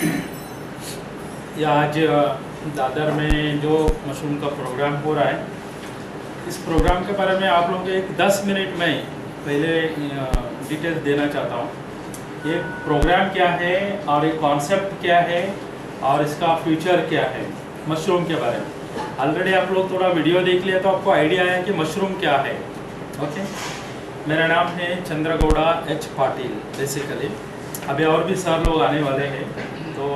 ये आज दादर में जो मशरूम का प्रोग्राम हो रहा है, इस प्रोग्राम के बारे में आप लोगों को एक 10 मिनट में पहले डिटेल्स देना चाहता हूँ। ये प्रोग्राम क्या है और ये कॉन्सेप्ट क्या है और इसका फ्यूचर क्या है मशरूम के बारे में। ऑलरेडी आप लोग थोड़ा वीडियो देख लिया तो आपको आइडिया है कि मशरूम क्या है। ओके, मेरा नाम है चंद्रगौड़ा एच पाटिल। बेसिकली अभी और भी सर लोग आने वाले हैं, तो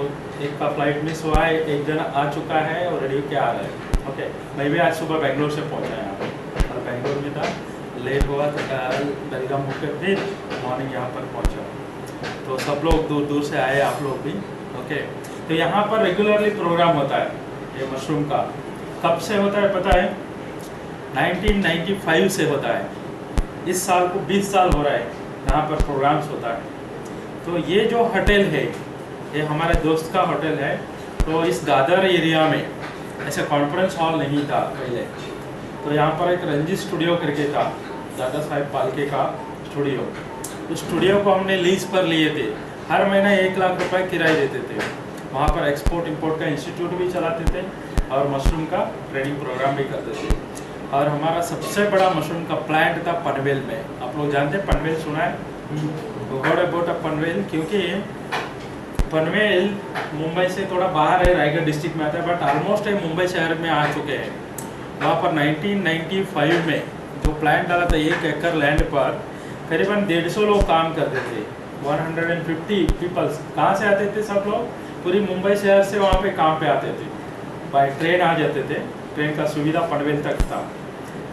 एक का फ्लाइट मिस हुआ है, एक जन आ चुका है और रेडियो क्या आ रहा है। ओके, मैं भी आज सुबह बेंगलोर से पहुंचा यहाँ पर, और बेंगलोर में था, लेट हुआ तो कल बेलगाम होकर फिर मॉर्निंग यहाँ पर पहुंचा। तो सब लोग दूर दूर से आए, आप लोग भी। ओके, तो यहाँ पर रेगुलरली प्रोग्राम होता है ये मशरूम का। कब से होता है पता है? 1995 से होता है। इस साल को 20 साल हो रहा है यहाँ पर प्रोग्राम्स होता है। तो ये जो होटल है, ये हमारे दोस्त का होटल है। तो इस दादर एरिया में ऐसे कॉन्फ्रेंस हॉल नहीं था पहले, तो यहाँ पर एक रंजी स्टूडियो करके था, दादा साहेब फाल्के का स्टूडियो। उस स्टूडियो को हमने लीज पर लिए थे, हर महीना 1 लाख रुपए किराए देते थे। वहाँ पर एक्सपोर्ट इंपोर्ट का इंस्टीट्यूट भी चलाते थे और मशरूम का ट्रेनिंग प्रोग्राम भी करते थे। और हमारा सबसे बड़ा मशरूम का प्लांट था पनवेल में। आप लोग जानते हैं पनवेल, सुना है? गॉड अबाउट पनवेल, क्योंकि पनवेल मुंबई से थोड़ा बाहर है, रायगढ़ डिस्ट्रिक्ट में आता है, बट ऑलमोस्ट मुंबई शहर में आ चुके हैं। वहाँ पर 1995 में जो प्लांट डाला था 1 एकड़ लैंड पर, करीबन 150 लोग काम करते थे। 150 पीपल्स कहाँ से आते थे? सब लोग पूरी मुंबई शहर से वहाँ पे काम पे आते थे, बाय ट्रेन आ जाते थे। ट्रेन का सुविधा पनवेल तक था,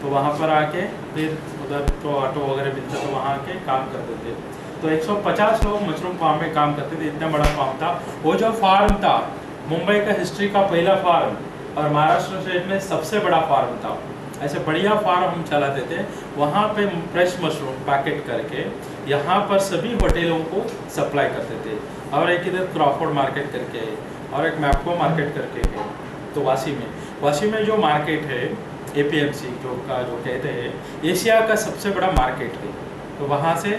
तो वहाँ पर आके फिर उधर तो ऑटो वगैरह मिलता, तो वहाँ आके काम करते थे। तो 150 लोग मशरूम फार्म में काम करते थे, इतना बड़ा फार्म था। वो जो फार्म था मुंबई का हिस्ट्री का पहला फार्म और महाराष्ट्र स्टेट में सबसे बड़ा फार्म था। ऐसे बढ़िया फार्म हम चलाते थे। वहाँ पे फ्रेश मशरूम पैकेट करके यहाँ पर सभी होटलों को सप्लाई करते थे। और एक इधर क्रॉफोर्ड मार्केट करके और एक मैप्को मार्केट करके है। तो वाशी में जो मार्केट है APMC जो कहते हैं, एशिया का सबसे बड़ा मार्केट है। तो वहाँ से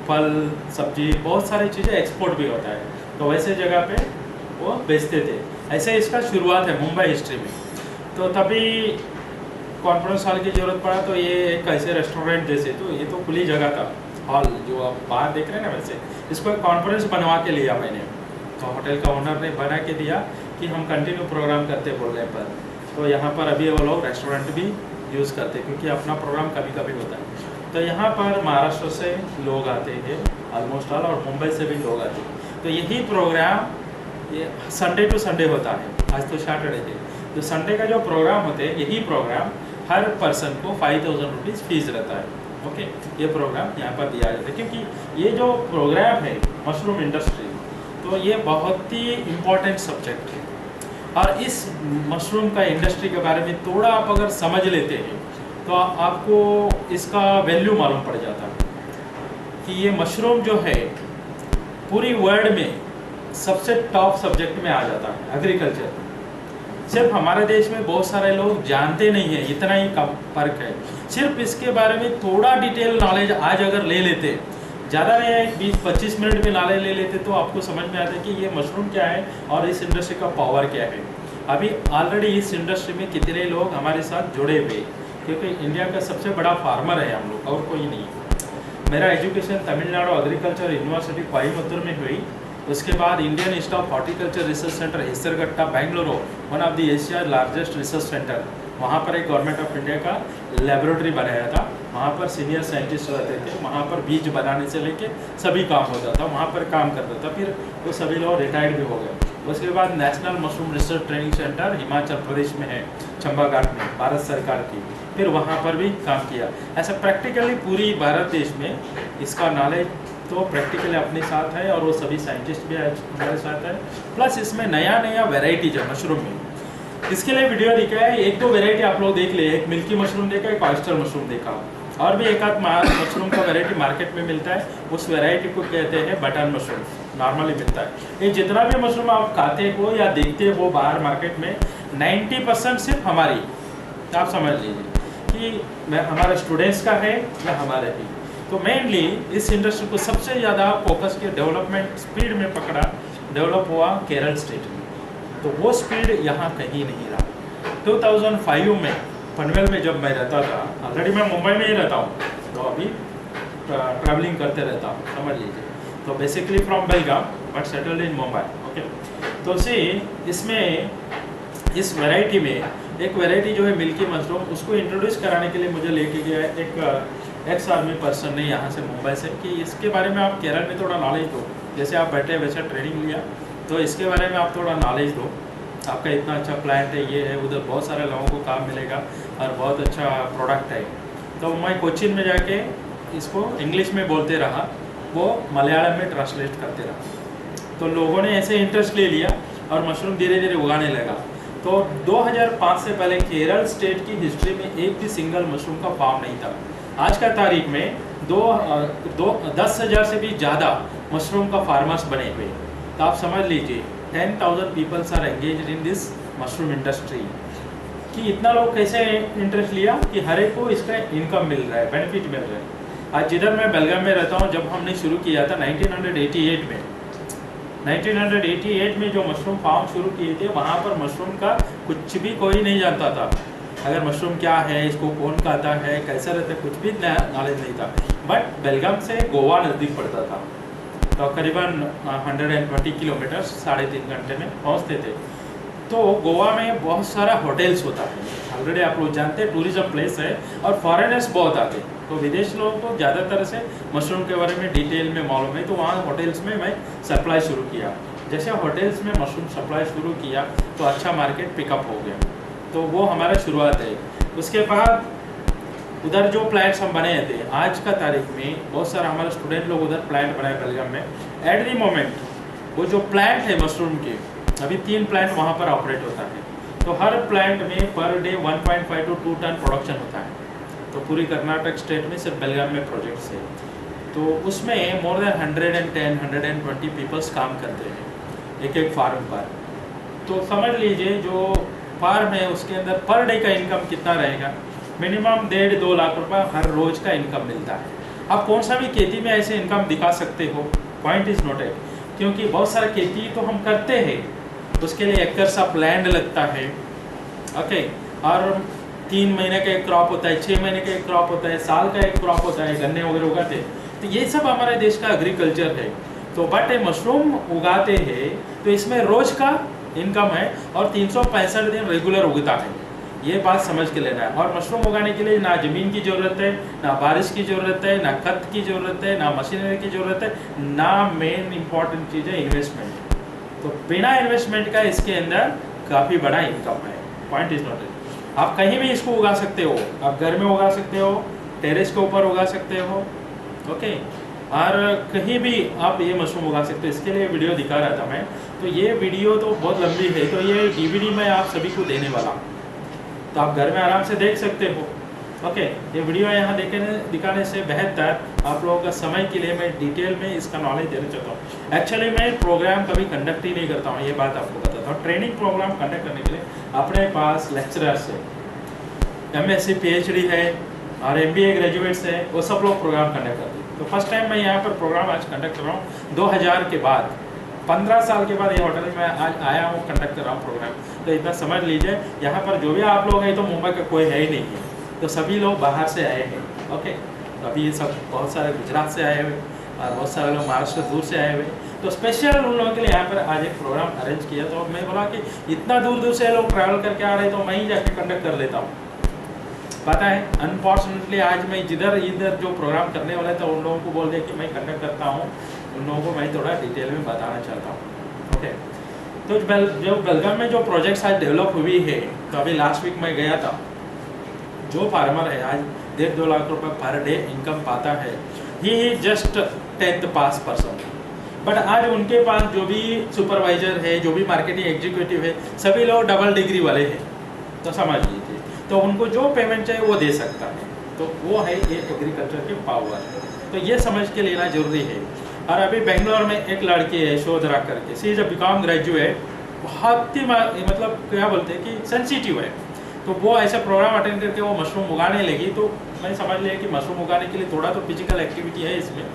फल सब्जी बहुत सारी चीज़ें एक्सपोर्ट भी होता है, तो वैसे जगह पे वो बेचते थे। ऐसे इसका शुरुआत है मुंबई हिस्ट्री में। तो तभी कॉन्फ्रेंस हॉल की ज़रूरत पड़ा, तो ये एक ऐसे रेस्टोरेंट जैसे, तो ये तो खुली जगह था हॉल जो आप बाहर देख रहे हैं ना, वैसे इसको एक कॉन्फ्रेंस बनवा के लिया मैंने। तो होटल का ओनर ने बना के दिया कि हम कंटिन्यू प्रोग्राम करते बोलने पर। तो यहाँ पर अभी वो लोग रेस्टोरेंट भी यूज़ करते, क्योंकि अपना प्रोग्राम कभी कभी होता है। तो यहाँ पर महाराष्ट्र से लोग आते हैं ऑलमोस्ट ऑल, और मुंबई से भी लोग आते हैं। तो यही प्रोग्राम ये संडे टू संडे होता है। आज तो सैटरडे है, तो संडे का जो प्रोग्राम होते हैं, यही प्रोग्राम हर पर्सन को 5000 रुपीज़ फीस रहता है। ओके, ये प्रोग्राम यहाँ पर दिया जाता है, क्योंकि ये जो प्रोग्राम है मशरूम इंडस्ट्री, तो ये बहुत ही इम्पोर्टेंट सब्जेक्ट है। और इस मशरूम का इंडस्ट्री के बारे में थोड़ा आप अगर समझ लेते हैं तो आपको इसका वैल्यू मालूम पड़ जाता है कि ये मशरूम जो है पूरी वर्ल्ड में सबसे टॉप सब्जेक्ट में आ जाता है। एग्रीकल्चर सिर्फ हमारे देश में बहुत सारे लोग जानते नहीं हैं, इतना ही कम फर्क है। सिर्फ इसके बारे में थोड़ा डिटेल नॉलेज आज अगर ले लेते, ज़्यादा नहीं है, 20-25 मिनट में नॉलेज ले लेते, तो आपको समझ में आता है कि ये मशरूम क्या है और इस इंडस्ट्री का पावर क्या है। अभी ऑलरेडी इस इंडस्ट्री में कितने लोग हमारे साथ जुड़े हुए, क्योंकि इंडिया का सबसे बड़ा फार्मर है हम लोग, और कोई नहीं। मेरा education Tamil Nadu agriculture university Coimbatore में हुई। उसके बाद Indian institute of horticulture research centre Hesaraghatta Bengaluru, one of the Asia largest research centre, वहाँ पर एक गवर्नमेंट ऑफ इंडिया का लेबोरेटरी बनाया था। वहाँ पर सीनियर साइंटिस्ट रहते थे, वहाँ पर बीज बनाने से लेके सभी काम होता था, वहाँ पर काम करता था। फिर वो सभी लोग रिटायर्ड भी हो गए। उसके बाद national mushroom research training centre Himachal Pradesh में है, चंबा घाट में, भारत सरकार की, फिर वहाँ पर भी काम किया। ऐसा प्रैक्टिकली पूरी भारत देश में इसका नॉलेज तो प्रैक्टिकली अपने साथ है, और वो सभी साइंटिस्ट भी हमारे साथ है। प्लस इसमें नया नया वेराइटीज है मशरूम में। इसके लिए वीडियो दिखा है, 1-2 वेराइटी आप लोग देख ले। एक मिल्की मशरूम देखा, एक ऑयस्टर मशरूम देखा, और भी एक आध मशरूम का वेराइटी मार्केट में मिलता है। उस वेराइटी को कहते हैं बटन मशरूम, नॉर्मली मिलता है। ये जितना भी मशरूम आप खाते हो या देखते हो बाहर मार्केट में, 90% सिर्फ हमारी, आप समझ लीजिए कि हमारे स्टूडेंट्स का है या हमारे भी। तो मेनली इस इंडस्ट्री को सबसे ज़्यादा फोकस किया, डेवलपमेंट स्पीड में पकड़ा डेवलप हुआ केरल स्टेट में, तो वो स्पीड यहाँ कहीं नहीं रहा। 2005 में पनवेल में जब मैं रहता था, ऑलरेडी मैं मुंबई में ही रहता हूँ, तो अभी ट्रैवलिंग करते रहता हूँ, समझ लीजिए। तो basically from Belgaum but settled in Mumbai, okay. तो सी इसमें इस वैरायटी में एक वैरायटी जो है मिल्की मशरूम, उसको इंट्रोड्यूस कराने के लिए मुझे लेके गया एक एक्स आर्मी पर्सन ने यहाँ से मुंबई से, कि इसके बारे में आप केरल में थोड़ा नॉलेज दो, जैसे आप बैठे वैसे ट्रेनिंग लिया, तो इसके बारे में आप थोड़ा नॉलेज दो, आपका इतना अच्छा प्लांट है, ये है, उधर बहुत सारे लोगों को काम मिलेगा और बहुत अच्छा प्रोडक्ट है। तो मैं कोचिन में जाके इसको इंग्लिश में बोलते रहा, वो मलयालम में ट्रांसलेट करते रहा, तो लोगों ने ऐसे इंटरेस्ट ले लिया और मशरूम धीरे धीरे उगाने लगा। तो 2005 से पहले केरल स्टेट की हिस्ट्री में एक भी सिंगल मशरूम का फार्म नहीं था। आज का तारीख में 10,000 से भी ज़्यादा मशरूम का फार्मर्स बने हुए, तो आप समझ लीजिए 10,000 peoples are engaged in this mushroom industry. कि इतना लोग कैसे इंटरेस्ट लिया कि हर एक को इसका इनकम मिल रहा है, बेनिफिट मिल रहा है। आज जिधर मैं बेलगाम में रहता हूँ, जब हमने शुरू किया था 1988 में जो मशरूम फार्म शुरू किए थे, वहाँ पर मशरूम का कुछ भी कोई नहीं जानता था। अगर मशरूम क्या है, इसको कौन खाता है, कैसा रहता है, कुछ भी नॉलेज नहीं था। बट बेलगाम से गोवा नज़दीक पड़ता था, तो करीबन 120 किलोमीटर 3.5 घंटे में पहुँचते थे। तो गोवा में बहुत सारा होटल्स होता है, ऑलरेडी आप लोग जानते हैं, टूरिज्म प्लेस है और फॉरेनर्स बहुत आते हैं, तो विदेश लोगों को ज़्यादातर से मशरूम के बारे में डिटेल में मालूम है। तो वहाँ होटल्स में मैं सप्लाई शुरू किया। जैसे होटल्स में मशरूम सप्लाई शुरू किया तो अच्छा मार्केट पिकअप हो गया, तो वो हमारा शुरुआत है। उसके बाद उधर जो प्लांट्स हम बनाए थे, आज का तारीख में बहुत सारा हमारे स्टूडेंट लोग उधर प्लांट बनाए बेलगाम में। एट द मोमेंट वो जो प्लांट है मशरूम के, अभी 3 प्लांट वहाँ पर ऑपरेट होता है, तो हर प्लांट में per day 1.5 to 2 ton production होता है। तो पूरी कर्नाटक स्टेट में सिर्फ बेलगाम में प्रोजेक्ट्स है, तो उसमें मोर देन 120 पीपल्स काम करते हैं एक फार्म पर। तो समझ लीजिए जो फार्म है उसके अंदर पर डे का इनकम कितना रहेगा, मिनिमम 1.5-2 लाख रुपए हर रोज का इनकम मिलता है। आप कौन सा भी खेती में ऐसे इनकम दिखा सकते हो, पॉइंट इज नोटेड, क्योंकि बहुत सारा खेती तो हम करते हैं, उसके लिए एकर्स ऑफ लैंड लगता है, ओके, और 3 महीने का एक क्रॉप होता है, 6 महीने का एक क्रॉप होता है, साल का एक क्रॉप होता है, गन्ने वगैरह उगाते हैं। तो ये सब हमारे देश का एग्रीकल्चर है। तो बट मशरूम उगाते हैं तो इसमें रोज का इनकम है और 365 दिन रेगुलर उगता है, ये बात समझ के लेना है। और मशरूम उगाने के लिए ना ज़मीन की ज़रूरत है, ना बारिश की ज़रूरत है, ना खत की ज़रूरत है, ना मशीनरी की ज़रूरत है, ना मेन इम्पॉर्टेंट चीज़ है इन्वेस्टमेंट। तो बिना इन्वेस्टमेंट का इसके अंदर काफ़ी बड़ा इनकम है, पॉइंट इज नॉट इट। आप कहीं भी इसको उगा सकते हो, आप घर में उगा सकते हो, टेरेस के ऊपर उगा सकते हो, ओके, और कहीं भी आप ये मशरूम उगा सकते हो। इसके लिए वीडियो दिखा रहा था मैं, तो ये वीडियो तो बहुत लंबी है, तो ये DVD मैं आप सभी को देने वाला हूँ, तो आप घर में आराम से देख सकते हो, ओके। ये वीडियो यहाँ दिखाने से बेहतर आप लोगों का समय के लिए मैं डिटेल में इसका नॉलेज देना चाहता हूँ। एक्चुअली मैं प्रोग्राम कभी कंडक्ट ही नहीं करता हूँ, ये बात आपको बताता हूँ। ट्रेनिंग प्रोग्राम कंडक्ट करने के लिए अपने पास लेक्चरर्स है, MSc PhD है और MBA ग्रेजुएट्स है, वो सब लोग प्रोग्राम कंडक्ट करते हैं। तो फर्स्ट टाइम मैं यहाँ पर प्रोग्राम आज कंडक्ट कर रहा हूँ 2000 के बाद, 15 साल के बाद ये होटल में आज आया हूँ, कंडक्ट कर रहा हूँ प्रोग्राम। तो इतना समझ लीजिए यहाँ पर जो भी आप लोग हैं, तो मुंबई का कोई है ही नहीं है, तो सभी लोग बाहर से आए हैं, ओके। तो अभी ये सब बहुत सारे गुजरात से आए हुए और बहुत सारे लोग महाराष्ट्र दूर से आए हुए, तो स्पेशल उन लोगों के लिए यहाँ पर आज एक प्रोग्राम अरेंज किया। तो मैं बोला कि इतना दूर दूर से लोग ट्रैवल करके आ रहे हैं, तो मैं ही जाके कंडक्ट कर लेता हूँ। पता है अनफॉर्चुनेटली आज मैं जिधर इधर जो प्रोग्राम करने वाला था, उन लोगों को बोल दिया कि मैं कंडक्ट करता हूँ, उन लोगों को मैं थोड़ा डिटेल में बताना चाहता हूँ, ओके। तो जो बेलगाम में जो प्रोजेक्ट्स आज डेवलप हुई है, तो अभी लास्ट वीक मैं गया था, जो फार्मर है आज 1.5-2 लाख रुपए पर डे इनकम पाता है, he just 10th pass person. But आज उनके पास जो भी सुपरवाइजर है, जो भी मार्केटिंग एग्जीक्यूटिव है, सभी लोग डबल डिग्री वाले हैं, तो समझ लीजिए। तो उनको जो पेमेंट चाहिए वो दे सकता है, तो वो है ये एग्रीकल्चर की पावर। तो ये समझ के लेना जरूरी है। और अभी बेंगलोर में एक लड़की है शोधरा करके, सी इज अ बीकॉम ग्रेजुएट, बहुत ही मतलब क्या बोलते हैं कि सेंसिटिव है, तो वो ऐसा प्रोग्राम अटेंड करके वो मशरूम उगाने लगी। तो मैं समझ लिया कि मशरूम उगाने के लिए थोड़ा तो फिजिकल एक्टिविटी है इसमें,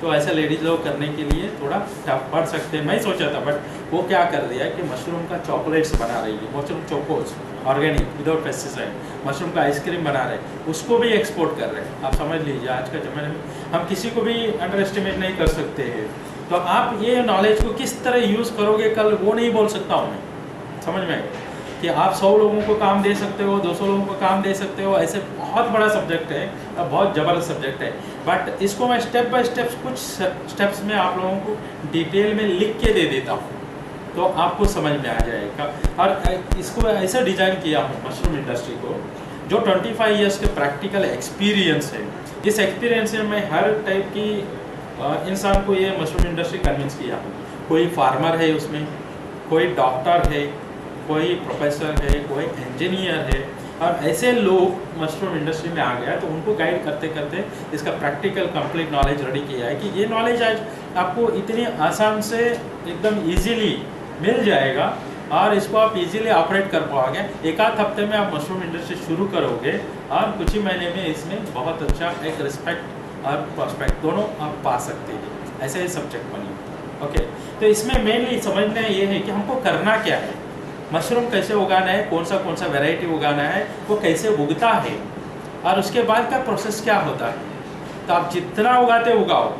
तो ऐसे लेडीज लोग करने के लिए थोड़ा टफ पड़ सकते हैं। मैं सोचा था, बट वो क्या कर दिया कि मशरूम का चॉकलेट्स बना रही है, mushroom Chocos organic without pesticide, mushroom का आइसक्रीम बना रहे हैं, उसको भी एक्सपोर्ट कर रहे हैं। आप समझ लीजिए आज के ज़माने में हम किसी को भी अंडर एस्टिमेट नहीं कर सकते हैं। तो आप ये नॉलेज को किस तरह यूज़ करोगे कल, वो नहीं बोल सकता हूँ मैं, समझ में आएगा कि आप 100 लोगों को काम दे सकते हो, 200 लोगों को काम दे सकते हो, ऐसे बहुत बड़ा सब्जेक्ट है और बहुत ज़बरदस्त सब्जेक्ट है। बट इसको मैं स्टेप बाय स्टेप कुछ स्टेप्स में आप लोगों को डिटेल में लिख के दे देता हूँ, तो आपको समझ में आ जाएगा। और इसको ऐसा डिज़ाइन किया हूँ मशरूम इंडस्ट्री को, जो 25 ईयर्स के प्रैक्टिकल एक्सपीरियंस है। इस एक्सपीरियंस में मैं हर टाइप की इंसान को ये मशरूम इंडस्ट्री कन्विंस किया हूँ। कोई फार्मर है उसमें, कोई डॉक्टर है, कोई प्रोफेसर है, कोई इंजीनियर है, और ऐसे लोग मशरूम इंडस्ट्री में आ गया तो उनको गाइड करते करते इसका प्रैक्टिकल कंप्लीट नॉलेज रेडी किया है कि ये नॉलेज आज आपको इतनी आसान से एकदम इजीली मिल जाएगा और इसको आप इजीली ऑपरेट कर पाओगे। एक आध हफ्ते में आप मशरूम इंडस्ट्री शुरू करोगे और कुछ ही महीने में इसमें बहुत अच्छा एक रिस्पेक्ट और प्रॉस्पेक्ट दोनों आप पा सकते हैं। ऐसे ही सब्जेक्ट बनी। ओके, तो इसमें मेनली समझना ये है कि हमको करना क्या है, मशरूम कैसे उगाना है, कौन सा वैरायटी उगाना है, वो कैसे उगता है और उसके बाद का प्रोसेस क्या होता है। तो आप जितना उगाते उगाओ,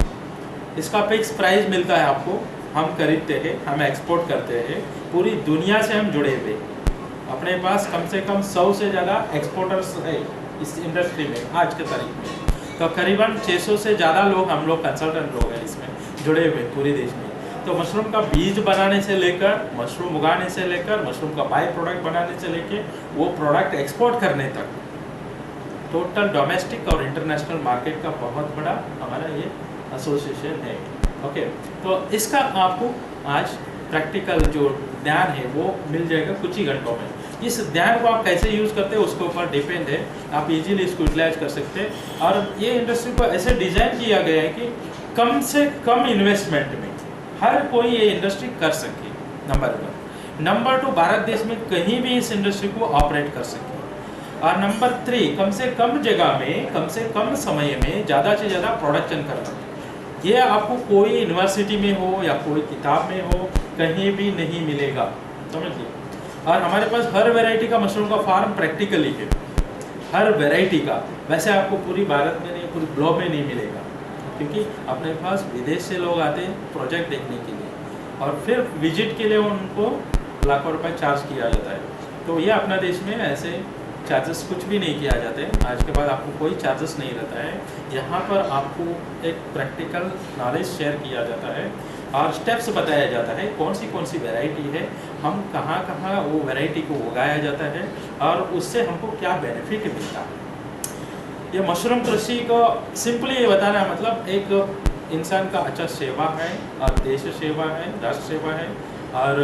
इसका फिक्स प्राइस मिलता है आपको, हम खरीदते हैं, हम एक्सपोर्ट करते हैं, पूरी दुनिया से हम जुड़े हुए। अपने पास कम से कम 100 से ज़्यादा एक्सपोर्टर्स है इस इंडस्ट्री में आज के तारीख में। तो करीबन 600 से ज़्यादा लोग, हम लोग कंसल्टेंट लोग हैं इसमें जुड़े हुए पूरे देश में। तो मशरूम का बीज बनाने से लेकर, मशरूम उगाने से लेकर, मशरूम का बाई प्रोडक्ट बनाने से लेकर वो प्रोडक्ट एक्सपोर्ट करने तक, टोटल डोमेस्टिक और इंटरनेशनल मार्केट का बहुत बड़ा हमारा ये एसोसिएशन है। ओके, तो इसका आपको आज प्रैक्टिकल जो ज्ञान है वो मिल जाएगा कुछ ही घंटों में। इस ज्ञान को आप कैसे यूज़ करते हैं उसके ऊपर डिपेंड है, आप इजीली इसको यूटिलाइज कर सकते हैं। और ये इंडस्ट्री को ऐसे डिज़ाइन किया गया है कि कम से कम इन्वेस्टमेंट में हर कोई ये इंडस्ट्री कर सके, नंबर 1। नंबर 2, भारत देश में कहीं भी इस इंडस्ट्री को ऑपरेट कर सके। और नंबर 3, कम से कम जगह में, कम से कम समय में ज़्यादा से ज़्यादा प्रोडक्शन करना। ये आपको कोई यूनिवर्सिटी में हो या कोई किताब में हो, कहीं भी नहीं मिलेगा, समझिए। और हमारे पास हर वैरायटी का मशरूम का फार्म प्रैक्टिकली है, हर वैरायटी का। वैसे आपको पूरी भारत में नहीं, पूरी ग्लोब में नहीं मिलेगा, क्योंकि अपने पास विदेश से लोग आते हैं प्रोजेक्ट देखने के लिए और फिर विजिट के लिए उनको लाखों रुपए चार्ज किया जाता है। तो ये अपना देश में ऐसे चार्जेस कुछ भी नहीं किया जाते हैं। आज के बाद आपको कोई चार्जेस नहीं रहता है। यहाँ पर आपको एक प्रैक्टिकल नॉलेज शेयर किया जाता है और स्टेप्स बताया जाता है कौन सी वैरायटी है, हम कहाँ वो वैरायटी को उगाया जाता है और उससे हमको क्या बेनिफिट मिलता है। ये मशरूम कृषि को सिंपली ये बताना मतलब एक इंसान का अच्छा सेवा है और देश सेवा है, राष्ट्र सेवा है और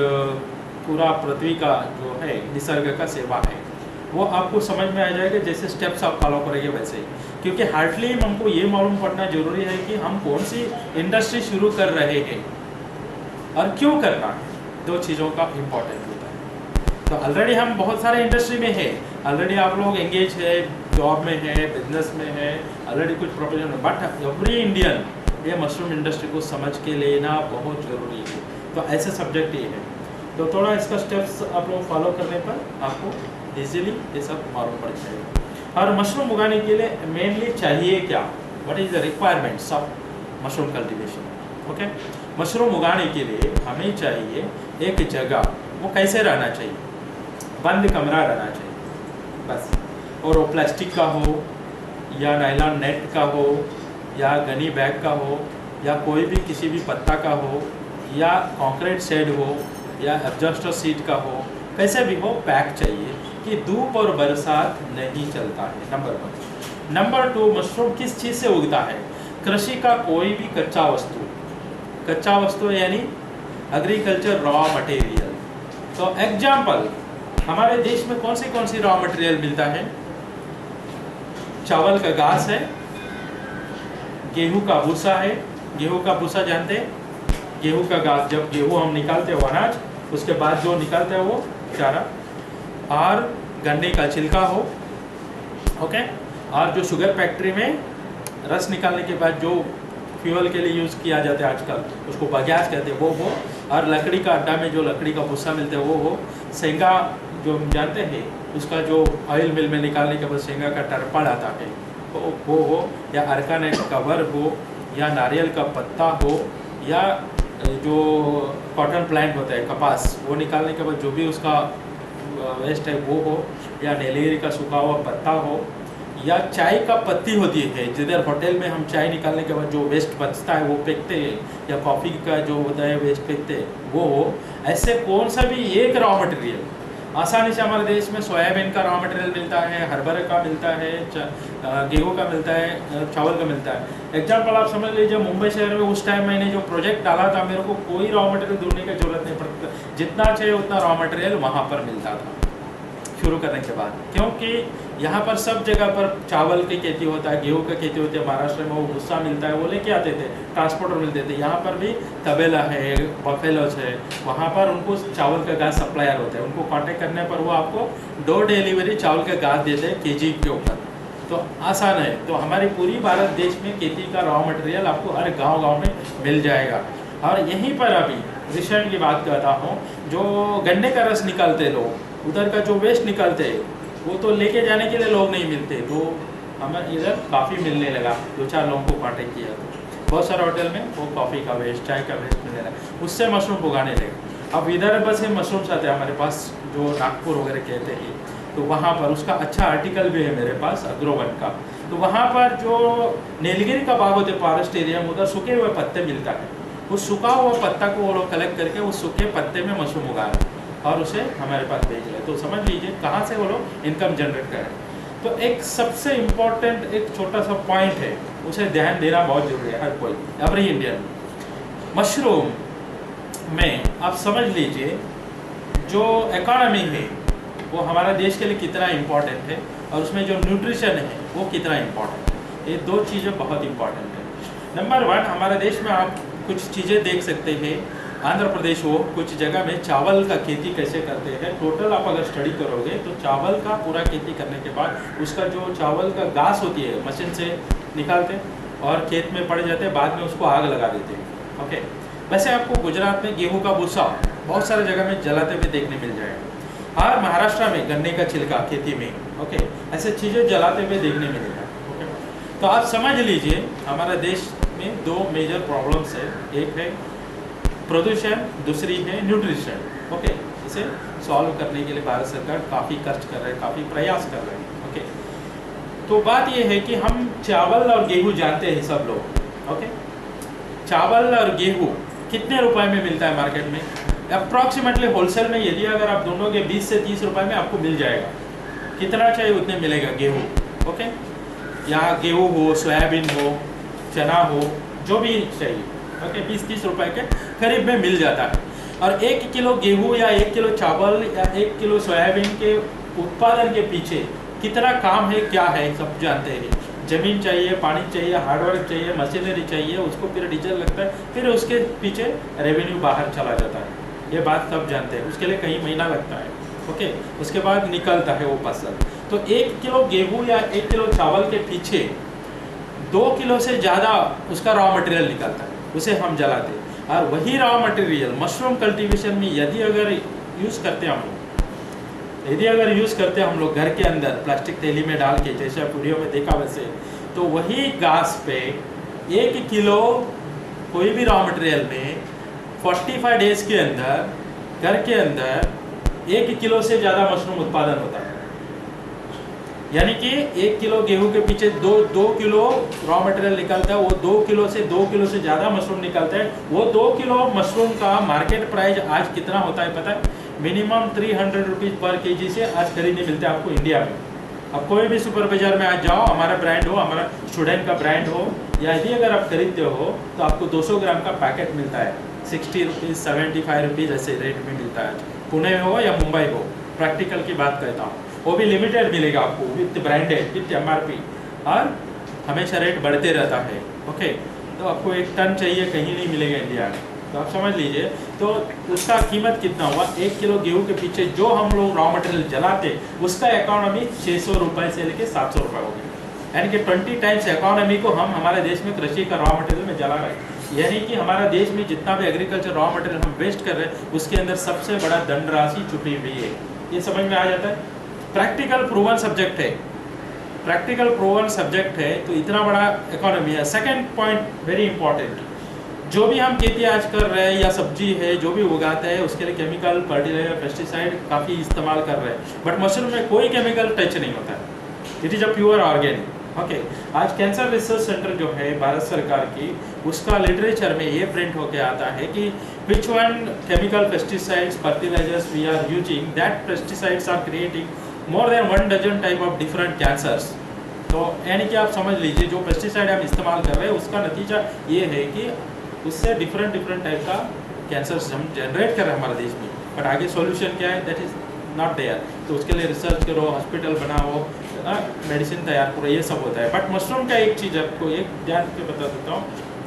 पूरा पृथ्वी का जो है निसर्ग का सेवा है। वो आपको समझ में आ जाएगा जैसे स्टेप्स आप फॉलो करेंगे वैसे ही। क्योंकि हार्डली हमको ये मालूम पड़ना जरूरी है कि हम कौन सी इंडस्ट्री शुरू कर रहे हैं और क्यों करना है, 2 चीज़ों का इम्पोर्टेंट होता है। तो ऑलरेडी हम बहुत सारे इंडस्ट्री में है, ऑलरेडी आप लोग एंगेज है, जॉब में है, बिजनेस में है, ऑलरेडी कुछ प्रोफेशन, बट एवरी इंडियन ये मशरूम इंडस्ट्री को समझ के लेना बहुत ज़रूरी है। तो ऐसे सब्जेक्ट ये है। तो थोड़ा इसका स्टेप्स आप लोग फॉलो करने पर आपको इजीली ये सब मालूम पड़ जाएगा। और मशरूम उगाने के लिए मेनली चाहिए क्या, what is the requirements of mushroom cultivation. Okay, mushroom उगाने के लिए हमें चाहिए एक जगह, वो कैसे रहना चाहिए, बंद कमरा रहना चाहिए बस। और वो प्लास्टिक का हो या नायलॉन नेट का हो या गनी बैग का हो या कोई भी किसी भी पत्ता का हो या कंक्रीट शेड हो या एडजस्टर सीट का हो, कैसे भी हो पैक चाहिए कि धूप और बरसात नहीं चलता है, नंबर 1। नंबर 2, मशरूम किस चीज़ से उगता है। कृषि का कोई भी कच्चा वस्तु यानी एग्रीकल्चर रॉ मटेरियल। तो एग्जाम्पल, हमारे देश में कौन सी रॉ मटेरियल मिलता है। चावल का घास है, गेहूं का भूसा है, गेहूं का भूसा जानते हैं, गेहूं का घास, जब गेहूं हम निकालते हैं अनाज, उसके बाद जो निकालते हैं वो चारा, और गन्ने का छिलका हो, ओके, और जो शुगर फैक्ट्री में रस निकालने के बाद जो फ्यूल के लिए यूज़ किया जाता है आजकल, उसको बगैस कहते हैं, वो और लकड़ी का अड्डा में जो लकड़ी का भूसा मिलता है वो शेंगा जो हम जानते हैं उसका जो ऑयल मिल में निकालने के बाद शेंगा का टरपड़ आता है वो हो, या अर्कानेट कवर हो, या नारियल का पत्ता हो, या जो कॉटन प्लांट होता है कपास वो निकालने के बाद जो भी उसका वेस्ट है वो हो, या नीलगिरी का सूखा हुआ पत्ता हो, या चाय का पत्ती होती है जिधर होटल में हम चाय निकालने के बाद जो वेस्ट बचता है वो फेंकते हैं, या कॉफ़ी का जो होता है वेस्ट फेंकते हैं वो हो। ऐसे कौन सा भी एक रॉ मटेरियल आसानी से हमारे देश में सोयाबीन का रॉ मटेरियल मिलता है, हरभरे का मिलता है, गेहूँ का मिलता है, चावल का मिलता है। एग्जाम्पल आप समझ लीजिए मुंबई शहर में उस टाइम मैंने जो प्रोजेक्ट डाला था मेरे को कोई रॉ मटेरियल ढूंढने की जरूरत नहीं पड़ती, जितना चाहिए उतना रॉ मटेरियल वहाँ पर मिलता था शुरू करने के बाद, क्योंकि यहाँ पर सब जगह पर चावल की खेती होता है, गेहूँ की खेती होती है, महाराष्ट्र में वो भुस्सा मिलता है वो लेके आते थे, ट्रांसपोर्टर मिलते थे। यहाँ पर भी तबेला है, बफेलोज है, वहाँ पर उनको चावल का घास सप्लायर होता है, उनको कांटेक्ट करने पर वो आपको डोर डिलीवरी चावल का घास देते हैं केजी के ऊपर, तो आसान है। तो हमारी पूरी भारत देश में खेती का रॉ मटेरियल आपको हर गाँव में मिल जाएगा। और यहीं पर अभी रिसेंट की बात करता हूँ, जो गन्ने का रस निकालते लोग, उधर का जो वेस्ट निकलते हैं वो तो लेके जाने के लिए लोग नहीं मिलते, तो हमें इधर काफ़ी मिलने लगा। 2-4 लोगों को कांटेक्ट किया तो बहुत सारे होटल में वो कॉफ़ी का वेस्ट, चाय का वेस्ट मिलने लगा, उससे मशरूम उगाने लगे। अब इधर बस ये मशरूम्स आते हैं हमारे पास जो नागपुर वगैरह कहते हैं, तो वहाँ पर उसका अच्छा आर्टिकल भी है मेरे पास अग्रोवन का। तो वहाँ पर जो नीलगिरी का बाग होते फॉरेस्ट एरिया में उधर सूखे हुए पत्ते मिलता है, उस सूखा हुआ पत्ता को वो लोग कलेक्ट करके उस सूखे पत्ते में मशरूम उगा रहे और उसे हमारे पास भेज रहे। तो समझ लीजिए कहाँ से वो लोग इनकम जनरेट करें। तो एक सबसे इम्पोर्टेंट एक छोटा सा पॉइंट है, उसे ध्यान देना बहुत जरूरी है हर कोई, एवरी इंडियन। मशरूम में आप समझ लीजिए जो इकोनॉमी है वो हमारे देश के लिए कितना इम्पोर्टेंट है, और उसमें जो न्यूट्रिशन है वो कितना इम्पोर्टेंट है। ये दो चीज़ें बहुत इम्पोर्टेंट है। नंबर 1, हमारे देश में आप कुछ चीज़ें देख सकते हैं, आंध्र प्रदेश हो कुछ जगह में चावल का खेती कैसे करते हैं। टोटल आप अगर स्टडी करोगे तो चावल का पूरा खेती करने के बाद उसका जो चावल का घास होती है मशीन से निकालते और खेत में पड़ जाते हैं, बाद में उसको आग लगा देते हैं। ओके, वैसे आपको गुजरात में गेहूं का भूसा बहुत सारे जगह में जलाते हुए देखने मिल जाएगा, और महाराष्ट्र में गन्ने का छिलका खेती में, ओके, ऐसे चीज़ें जलाते हुए देखने मिलेगा। ओके, तो आप समझ लीजिए हमारे देश में 2 मेजर प्रॉब्लम्स है, एक है प्रदूषण, दूसरी है न्यूट्रिशन। ओके, इसे सॉल्व करने के लिए भारत सरकार काफ़ी खर्च कर रहे हैं, काफ़ी प्रयास कर रहे हैं। ओके, तो बात यह है कि हम चावल और गेहूं जानते हैं सब लोग। ओके, चावल और गेहूं कितने रुपए में मिलता है मार्केट में? अप्रॉक्सीमेटली होलसेल में यदि अगर आप दोनों के 20 से 30 रुपए में आपको मिल जाएगा। कितना चाहिए उतने मिलेगा गेहूँ। ओके, या गेहूँ हो, सोयाबीन हो, चना हो, जो भी चाहिए, ओके, 20-30 रुपए के करीब में मिल जाता है। और 1 किलो गेहूँ या 1 किलो चावल या 1 किलो सोयाबीन के उत्पादन के पीछे कितना काम है, क्या है, सब जानते हैं। ज़मीन चाहिए, पानी चाहिए, हार्डवर्क चाहिए, मशीनरी चाहिए, उसको फिर डीजल लगता है, फिर उसके पीछे रेवेन्यू बाहर चला जाता है। ये बात सब जानते हैं, उसके लिए कई महीना लगता है। ओके, उसके बाद निकलता है वो फसल। तो 1 किलो गेहूँ या 1 किलो चावल के पीछे 2 किलो से ज़्यादा उसका रॉ मटेरियल निकलता है, उसे हम जलाते हैं। और वही रॉ मटेरियल मशरूम कल्टीवेशन में यदि अगर यूज़ करते हम लोग घर के अंदर प्लास्टिक थैली में डाल के, जैसे आप वीडियो में देखा वैसे, तो वही घास पे 1 किलो कोई भी रॉ मटेरियल में 45 डेज के अंदर घर के अंदर 1 किलो से ज़्यादा मशरूम उत्पादन होता है। यानी कि 1 किलो गेहूं के पीछे 2 किलो रॉ मटेरियल निकलता है, वो 2 किलो से 2 किलो से ज़्यादा मशरूम निकलता है। वो 2 किलो मशरूम का मार्केट प्राइस आज कितना होता है पता है? मिनिमम 300 रुपीज़ पर केजी से आज खरीदने मिलते हैं आपको इंडिया में। अब कोई भी सुपर बाजार में आज जाओ, हमारा ब्रांड हो, हमारा स्टूडेंट का ब्रांड हो, या यदि अगर आप खरीदते हो तो आपको 200 ग्राम का पैकेट मिलता है, 60 रुपीज़, 75 रुपीज़ ऐसे रेट में मिलता है। पुणे में हो या मुंबई हो, प्रैक्टिकल की बात करता हूँ, वो भी लिमिटेड मिलेगा आपको, विथ ब्रांडेड, विथ MRP, और हमेशा रेट बढ़ते रहता है। ओके, तो आपको 1 टन चाहिए, कहीं नहीं मिलेगा इंडिया में, तो आप समझ लीजिए। तो उसका कीमत कितना हुआ? 1 किलो गेहूं के पीछे जो हम लोग रॉ मटेरियल जलाते, उसका इकोनॉमी 600 रुपये से लेके 700 रुपये हो गया। यानी कि 20 टाइम्स इकोनॉमी को हम हमारे देश में कृषि का रॉ मटेरियल में जला रहे हैं। यानी कि हमारा देश में जितना भी एग्रीकल्चर रॉ मटेरियल हम वेस्ट कर रहे हैं उसके अंदर सबसे बड़ा दंड राशि छुपी हुई है। ये समझ में आ जाता है। प्रैक्टिकल प्रूवन सब्जेक्ट है, प्रैक्टिकल प्रूवन सब्जेक्ट है, तो इतना बड़ा इकोनॉमी है। सेकेंड पॉइंट वेरी इंपॉर्टेंट, जो भी हम खेती आज कर रहे हैं या सब्जी है जो भी उगाते हैं उसके लिए केमिकल फर्टिलाइजर पेस्टिसाइड काफ़ी इस्तेमाल कर रहे हैं, बट मशरूम में कोई केमिकल टच नहीं होता है। It is a pure organic. Okay, आज कैंसर रिसर्च सेंटर जो है भारत सरकार की, उसका लिटरेचर में ये प्रिंट होके आता है कि which one chemical pesticides fertilizers we are using, that pesticides are creating more than 1 dozen type of different cancers. तो यानी कि आप समझ लीजिए जो पेस्टिसाइड हम इस्तेमाल कर रहे हैं उसका नतीजा ये है कि उससे डिफरेंट टाइप का कैंसर हम जनरेट कर रहे हैं हमारे देश में, बट आगे सॉल्यूशन क्या है, दैट इज नॉट देयर। तो उसके लिए रिसर्च करो, हॉस्पिटल बनाओ, मेडिसिन तैयार करो, ये सब होता है। बट मशरूम का एक चीज़ आपको एक ध्यान के बता देता हूँ,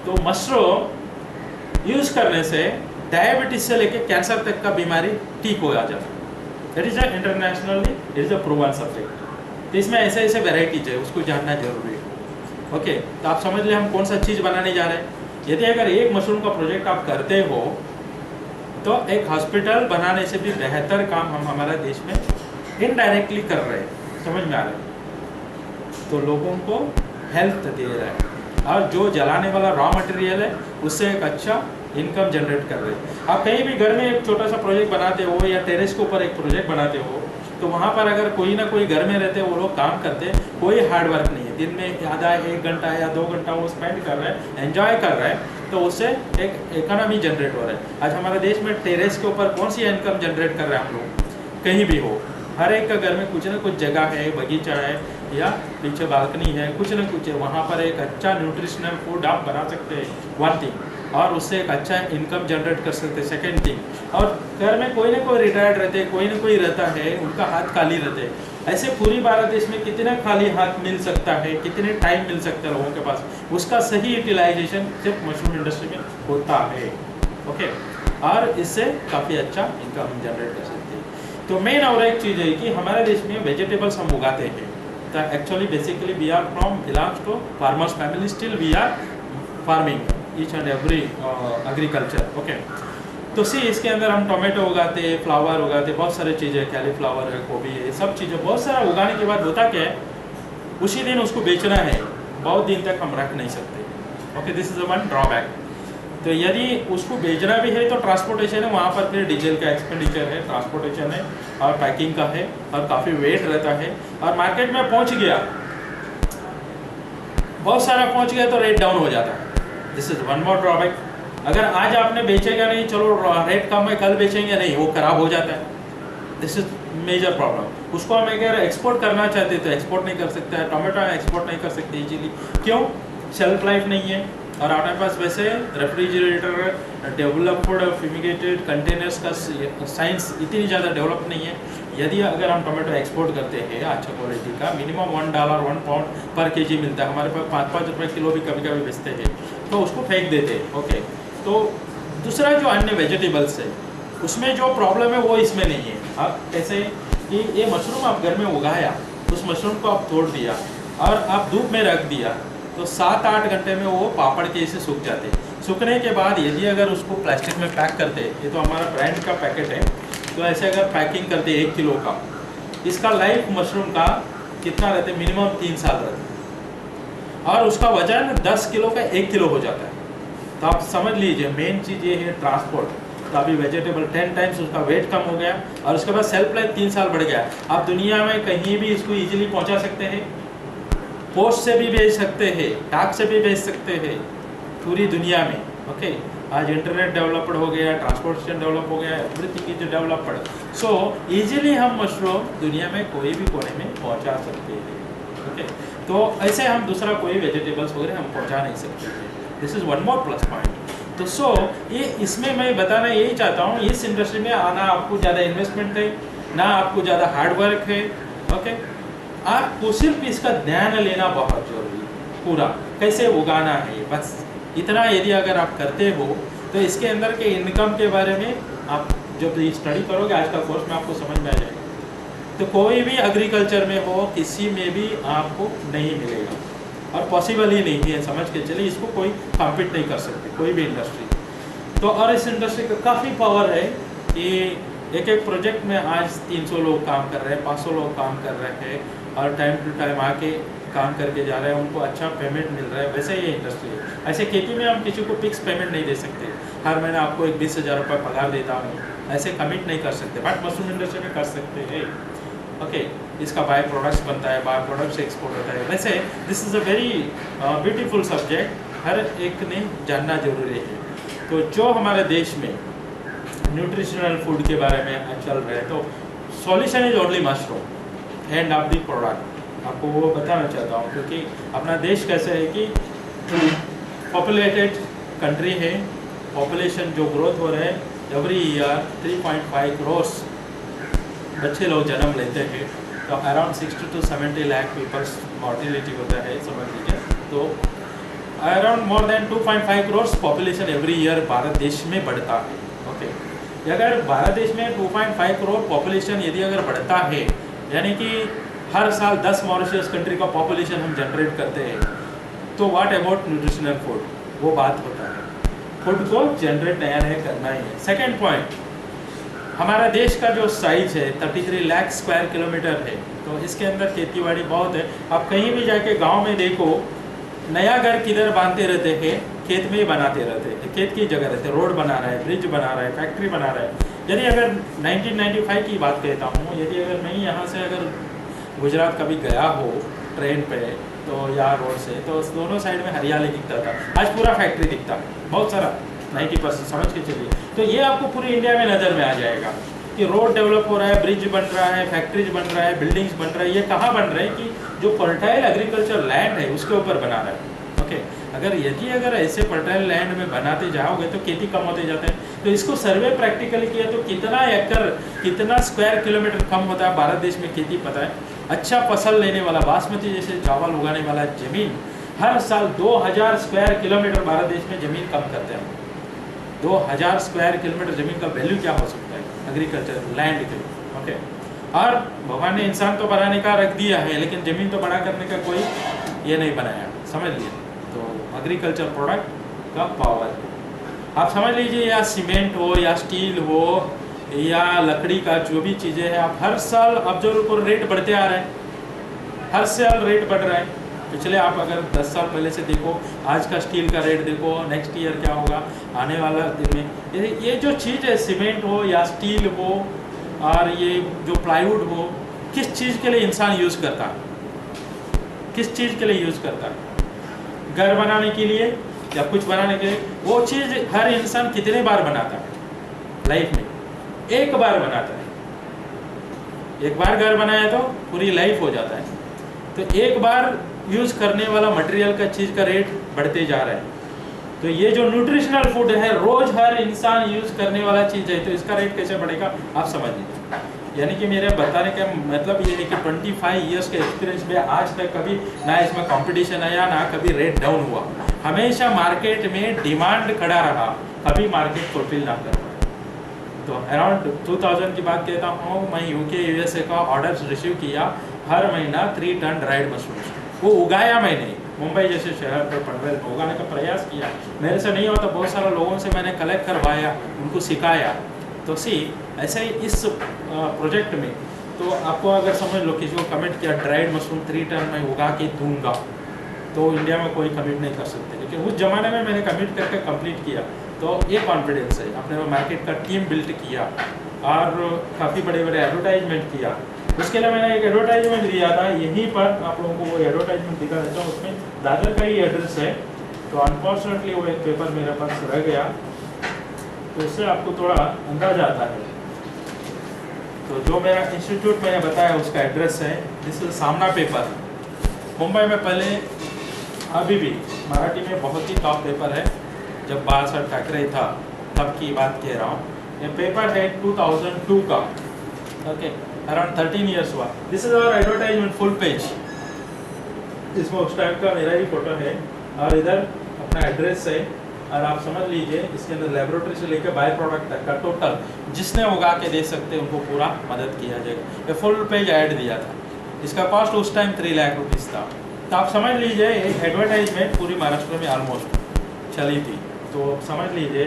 तो मशरूम यूज़ करने से डायबिटीज से लेके कैंसर तक का बीमारी ठीक हो जाता है। That is a internationally it is a proven subject. तो इसमें ऐसे वेराइटीज है, उसको जानना जरूरी है। ओके, तो आप समझ लें हम कौन सा चीज़ बनाने जा रहे हैं। यदि अगर एक मशरूम का प्रोजेक्ट आप करते हो तो एक हॉस्पिटल बनाने से भी बेहतर काम हम हमारे देश में इनडायरेक्टली कर रहे हैं। समझ में आ रहा है? तो लोगों को हेल्थ दे रहा है और जो जलाने वाला रॉ मटेरियल है उससे एक अच्छा इनकम जनरेट कर रहे हैं। आप कहीं भी घर में एक छोटा सा प्रोजेक्ट बनाते हो या टेरेस के ऊपर एक प्रोजेक्ट बनाते हो तो वहाँ पर अगर कोई ना कोई घर में रहते वो लोग काम करते, कोई हार्ड वर्क नहीं है, दिन में आधा 1 घंटा या 2 घंटा वो स्पेंड कर रहे हैं, एंजॉय कर रहे हैं, तो उससे एक इकोनॉमी जनरेट हो रहा है। आज हमारे देश में टेरेस के ऊपर कौन सी इनकम जनरेट कर रहे हैं हम लोग, कहीं भी हो, हर एक का घर में कुछ ना कुछ जगह है, बगीचा है या पीछे बालकनी है, कुछ ना कुछ है, वहाँ पर एक अच्छा न्यूट्रिशनल फूड आप बना सकते हैं, वन थिंग, और उससे एक अच्छा इनकम जनरेट कर सकते हैं, सेकेंड थिंग। और घर में कोई ना कोई रिटायर्ड रहते हैं, कोई ना कोई रहता है, उनका हाथ खाली रहते हैं। ऐसे पूरी भारत देश में कितने खाली हाथ मिल सकता है, कितने टाइम मिल सकता है लोगों के पास, उसका सही यूटिलाइजेशन सिर्फ मशरूम इंडस्ट्री में होता है। ओके, और इससे काफ़ी अच्छा इनकम जनरेट कर सकते हैं। तो मेन और एक चीज़ है कि हमारे देश में वेजिटेबल्स हम उगाते हैं, तो actually basically we are from belongs to farmers family, still we are farming each and every agriculture. Okay, तो सी इसके अंदर हम टोमेटो उगाते हैं, फ्लावर उगाते हैं, बहुत सारी चीज़ें, कैलीफ्लावर है, गोभी है, सब चीज़ें बहुत सारा उगाने के बाद होता क्या है, उसी दिन उसको बेचना है, बहुत दिन तक हम रख नहीं सकते। Okay, this is one drawback. तो यदि उसको बेचना भी है तो ट्रांसपोर्टेशन है, वहाँ पर फिर डीजल का एक्सपेंडिचर है, ट्रांसपोर्टेशन है और पैकिंग का है और काफ़ी वेट रहता है, और मार्केट में पहुँच गया, बहुत सारा पहुँच गया तो रेट डाउन हो जाता है। This is one more drawback. अगर आज आपने बेचेगा नहीं, चलो रेट कम है, कल बेचेंगे नहीं, वो खराब हो जाता है। This is major problem. उसको हम अगर एक्सपोर्ट करना चाहते तो एक्सपोर्ट नहीं कर सकते हैं, टोमेटो एक्सपोर्ट नहीं कर सकते इजीली, क्यों? शेल्फ लाइफ नहीं है, और हमारे पास वैसे रेफ्रिजरेटर, डेवलप्ड फ्यूमिगेटेड कंटेनर्स का साइंस इतनी ज़्यादा डेवलप नहीं है। यदि अगर हम टोमेटो एक्सपोर्ट करते हैं अच्छा क्वालिटी का, मिनिमम $1 1 पाउंड पर केजी मिलता है, हमारे पास 5-5 रुपये किलो भी कभी कभी बेचते हैं, तो उसको फेंक देते हैं। ओके, तो दूसरा जो अन्य वेजिटेबल्स है उसमें जो प्रॉब्लम है वो इसमें नहीं है। आप कैसे कि ये मशरूम आप घर में उगाया, उस मशरूम को आप तोड़ दिया और आप धूप में रख दिया, तो 7-8 घंटे में वो पापड़ के से सूख जाते। सूखने के बाद यदि अगर उसको प्लास्टिक में पैक करते, ये तो हमारा ब्रांड का पैकेट है, तो ऐसे अगर पैकिंग करते 1 किलो का, इसका लाइफ मशरूम का कितना रहता है, मिनिमम 3 साल रहता है, और उसका वजन 10 किलो का 1 किलो हो जाता है। तो आप समझ लीजिए मेन चीज़ ये है ट्रांसपोर्ट। तो अभी वेजिटेबल 10 टाइम्स उसका वेट कम हो गया और उसके बाद सेल्फ लाइफ 3 साल बढ़ गया। आप दुनिया में कहीं भी इसको इजीली पहुंचा सकते हैं, पोस्ट से भी भेज सकते हैं, डाक से भी भेज सकते हैं, पूरी दुनिया में। ओके, आज इंटरनेट डेवलप्ड हो गया, ट्रांसपोर्टेशन डेवलप हो गया, everything is developed, so easily हम मशरूम दुनिया में कोई भी कोने में पहुंचा सकते हैं। ओके, तो ऐसे हम दूसरा कोई वेजिटेबल्स वगैरह हम पहुंचा नहीं सकते हैं। This is one more plus point. तो ये इसमें मैं बताना यही चाहता हूँ, इस इंडस्ट्री में आना आपको ज़्यादा इन्वेस्टमेंट है ना, आपको ज़्यादा हार्ड वर्क है। ओके, आपको सिर्फ इसका ध्यान लेना बहुत जरूरी है, पूरा कैसे उगाना है, बस इतना यदि अगर आप करते हो तो इसके अंदर के इनकम के बारे में आप जब स्टडी करोगे, आज का कोर्स में आपको समझ में आ जाएगा। तो कोई भी एग्रीकल्चर में हो, किसी में भी आपको नहीं मिलेगा, और पॉसिबल ही नहीं है, समझ के चलिए। इसको कोई कॉम्पीट नहीं कर सकते, कोई भी इंडस्ट्री। तो और इस इंडस्ट्री का काफ़ी पावर है कि एक एक प्रोजेक्ट में आज 300 लोग काम कर रहे हैं, 500 लोग काम कर रहे हैं, और टाइम टू टाइम आके काम करके जा रहे हैं, उनको अच्छा पेमेंट मिल रहा है। वैसे ये इंडस्ट्री है। ऐसे खेती में हम किसी को फिक्स पेमेंट नहीं दे सकते, हर महीने आपको एक 20,000 रुपये पगार देता हूँ, ऐसे कमिट नहीं कर सकते। बट मशरूम इंडस्ट्री में कर सकते हैं। ओके, इसका बाय प्रोडक्ट्स बनता है, बाय प्रोडक्ट्स एक्सपोर्ट होता है। वैसे this is a very beautiful subject, हर एक ने जानना जरूरी है। तो जो हमारे देश में न्यूट्रिशनल फूड के बारे में चल रहे हैं, तो solution is only mushroom end of the product. आपको वो बताना चाहता हूँ, क्योंकि अपना देश कैसे है कि पॉपुलेटेड कंट्री है, पॉपुलेशन जो ग्रोथ हो रहे हैं, एवरी ईयर 3.5 करोड़ बच्चे लोग जन्म लेते हैं, तो around 60 to 70 lakh peoples mortality होता है, समझ लीजिए। तो around more than 2.5 crore population every year Bharat देश में बढ़ता है। ओके, अगर भारत देश में 2.5 करोड़ पॉपुलेशन यदि अगर बढ़ता है, यानी कि हर साल 10 मॉरिशस कंट्री का पॉपुलेशन हम जनरेट करते हैं, तो व्हाट अबाउट न्यूट्रिशनल फूड, वो बात होता है। फूड को जनरेट नया नया करना ही है। सेकेंड पॉइंट, हमारा देश का जो साइज है 33 लाख स्क्वायर किलोमीटर है, तो इसके अंदर खेतीबाड़ी बहुत है। आप कहीं भी जाके गांव में देखो, नया घर किधर बांधते रहते हैं, खेत में ही बनाते रहते हैं, खेत की जगह रहते, रोड बना रहा है, ब्रिज बना रहा है, फैक्ट्री बना रहा है। यदि अगर 1995 की बात कहता हूँ, यदि अगर मैं यहाँ से अगर गुजरात कभी गया हो ट्रेन पे, तो या रोड से, तो दोनों साइड में हरियाली दिखता था। आज पूरा फैक्ट्री दिखता है, बहुत सारा, 90% समझ के चलिए। तो ये आपको पूरी इंडिया में नज़र में आ जाएगा कि रोड डेवलप हो रहा है, ब्रिज बन रहा है, फैक्ट्रीज बन रहा है, बिल्डिंग्स बन रहा है। ये कहाँ बन रहे हैं कि जो फर्टाइल एग्रीकल्चर लैंड है उसके ऊपर बना रहा है। ओके, अगर ऐसे फर्टाइल लैंड में बनाते जाओगे तो खेती कम होते जाते हैं। तो इसको सर्वे प्रैक्टिकली किया तो कितना एकड़, कितना स्क्वायर किलोमीटर कम होता है भारत देश में खेती, पता है। अच्छा फसल लेने वाला, बासमती जैसे चावल उगाने वाला जमीन हर साल 2000 स्क्वायर किलोमीटर भारत देश में जमीन कम करते हैं। 2000 स्क्वायर किलोमीटर जमीन का वैल्यू क्या हो सकता है एग्रीकल्चर लैंड के। ओके, और भगवान ने इंसान तो बनाने का रख दिया है, लेकिन ज़मीन तो बड़ा करने का कोई ये नहीं बनाया, समझ लिए। तो एग्रीकल्चर प्रोडक्ट का पावर, आप समझ लीजिए, या सीमेंट हो, या स्टील हो, या लकड़ी का जो भी चीज़ें हैं, आप हर साल ऑब्जर्व करो, रेट बढ़ते आ रहे हैं, हर साल रेट बढ़ रहा है। पिछले आप अगर 10 साल पहले से देखो, आज का स्टील का रेट देखो, नेक्स्ट ईयर क्या होगा, आने वाला दिन में ये जो चीज़ है, सीमेंट हो या स्टील हो, और ये जो प्लाईवुड हो, किस चीज़ के लिए इंसान यूज़ करता है, किस चीज़ के लिए यूज़ करता है? घर बनाने के लिए या कुछ बनाने के लिए। वो चीज़ हर इंसान कितने बार बनाता है लाइफ में? एक बार बनाता है। एक बार घर बनाया तो पूरी लाइफ हो जाता है। तो एक बार यूज़ करने वाला मटेरियल का चीज़ का रेट बढ़ते जा रहा है। तो ये जो न्यूट्रिशनल फूड है, रोज हर इंसान यूज़ करने वाला चीज़ है, तो इसका रेट कैसे बढ़ेगा आप समझ लीजिए। यानी कि मेरे बताने का मतलब ये है कि 25 इयर्स के एक्सपीरियंस में आज तक कभी ना इसमें कंपटीशन आया, ना कभी रेट डाउन हुआ। हमेशा मार्केट में डिमांड खड़ा रहा, कभी मार्केट फुलफिल ना कर पाया। तो अराउंड 2000 की बात कहता हूँ, मैं यूके यूएसए का ऑर्डर रिसीव किया, हर महीना 3 टन ड्राइड मशरूम। वो उगाया मैंने मुंबई जैसे शहर पर, पनवेल में उगाने का प्रयास किया। मेरे से नहीं होता, बहुत सारे लोगों से मैंने कलेक्ट करवाया, उनको सिखाया। तो ऐसे ही इस प्रोजेक्ट में तो आपको अगर समझ लो, किसी को कमिट किया ड्राइड मशरूम 3 टन में उगा के दूंगा, तो इंडिया में कोई कमिट नहीं कर सकते। लेकिन उस ज़माने में मैंने कमिट करके कंप्लीट किया, तो ये कॉन्फिडेंस है। अपने मार्केट का टीम बिल्ड किया और काफ़ी बड़े बड़े एडवर्टाइजमेंट किया। उसके लिए मैंने एक एडवर्टाइजमेंट दिया था, यहीं पर आप लोगों को वो एडवर्टाइजमेंट दिखा देता हूँ। उसमें दादर का ही एड्रेस है, तो अनफॉर्चुनेटली वो एक पेपर मेरे पास रह गया, तो इससे आपको थोड़ा अंदाजा आता है। तो जो मेरा इंस्टीट्यूट मैंने बताया उसका एड्रेस है, दिस इज सामना पेपर। मुंबई में पहले, अभी भी मराठी में बहुत ही टॉप पेपर है। जब बाला साहब ठाकरे था तब की बात कह रहा हूँ। ये पेपर है 2002 का। ओके, अराउंड 13 ईयर्स हुआ। This is our advertisement full page. इसमें उस टाइम का मेरा ही फोटो है और इधर अपना एड्रेस है। और आप समझ लीजिए इसके अंदर लेबोरेटरी से लेकर बाय प्रोडक्ट तक का टोटल जिसने उगा के दे सकते उनको पूरा मदद किया जाएगा। ये फुल पेज ऐड दिया था, इसका कॉस्ट उस टाइम 3 लाख रुपीज़ था। तो आप समझ लीजिए एक एडवर्टाइजमेंट पूरी महाराष्ट्र में ऑलमोस्ट चली थी। तो समझ लीजिए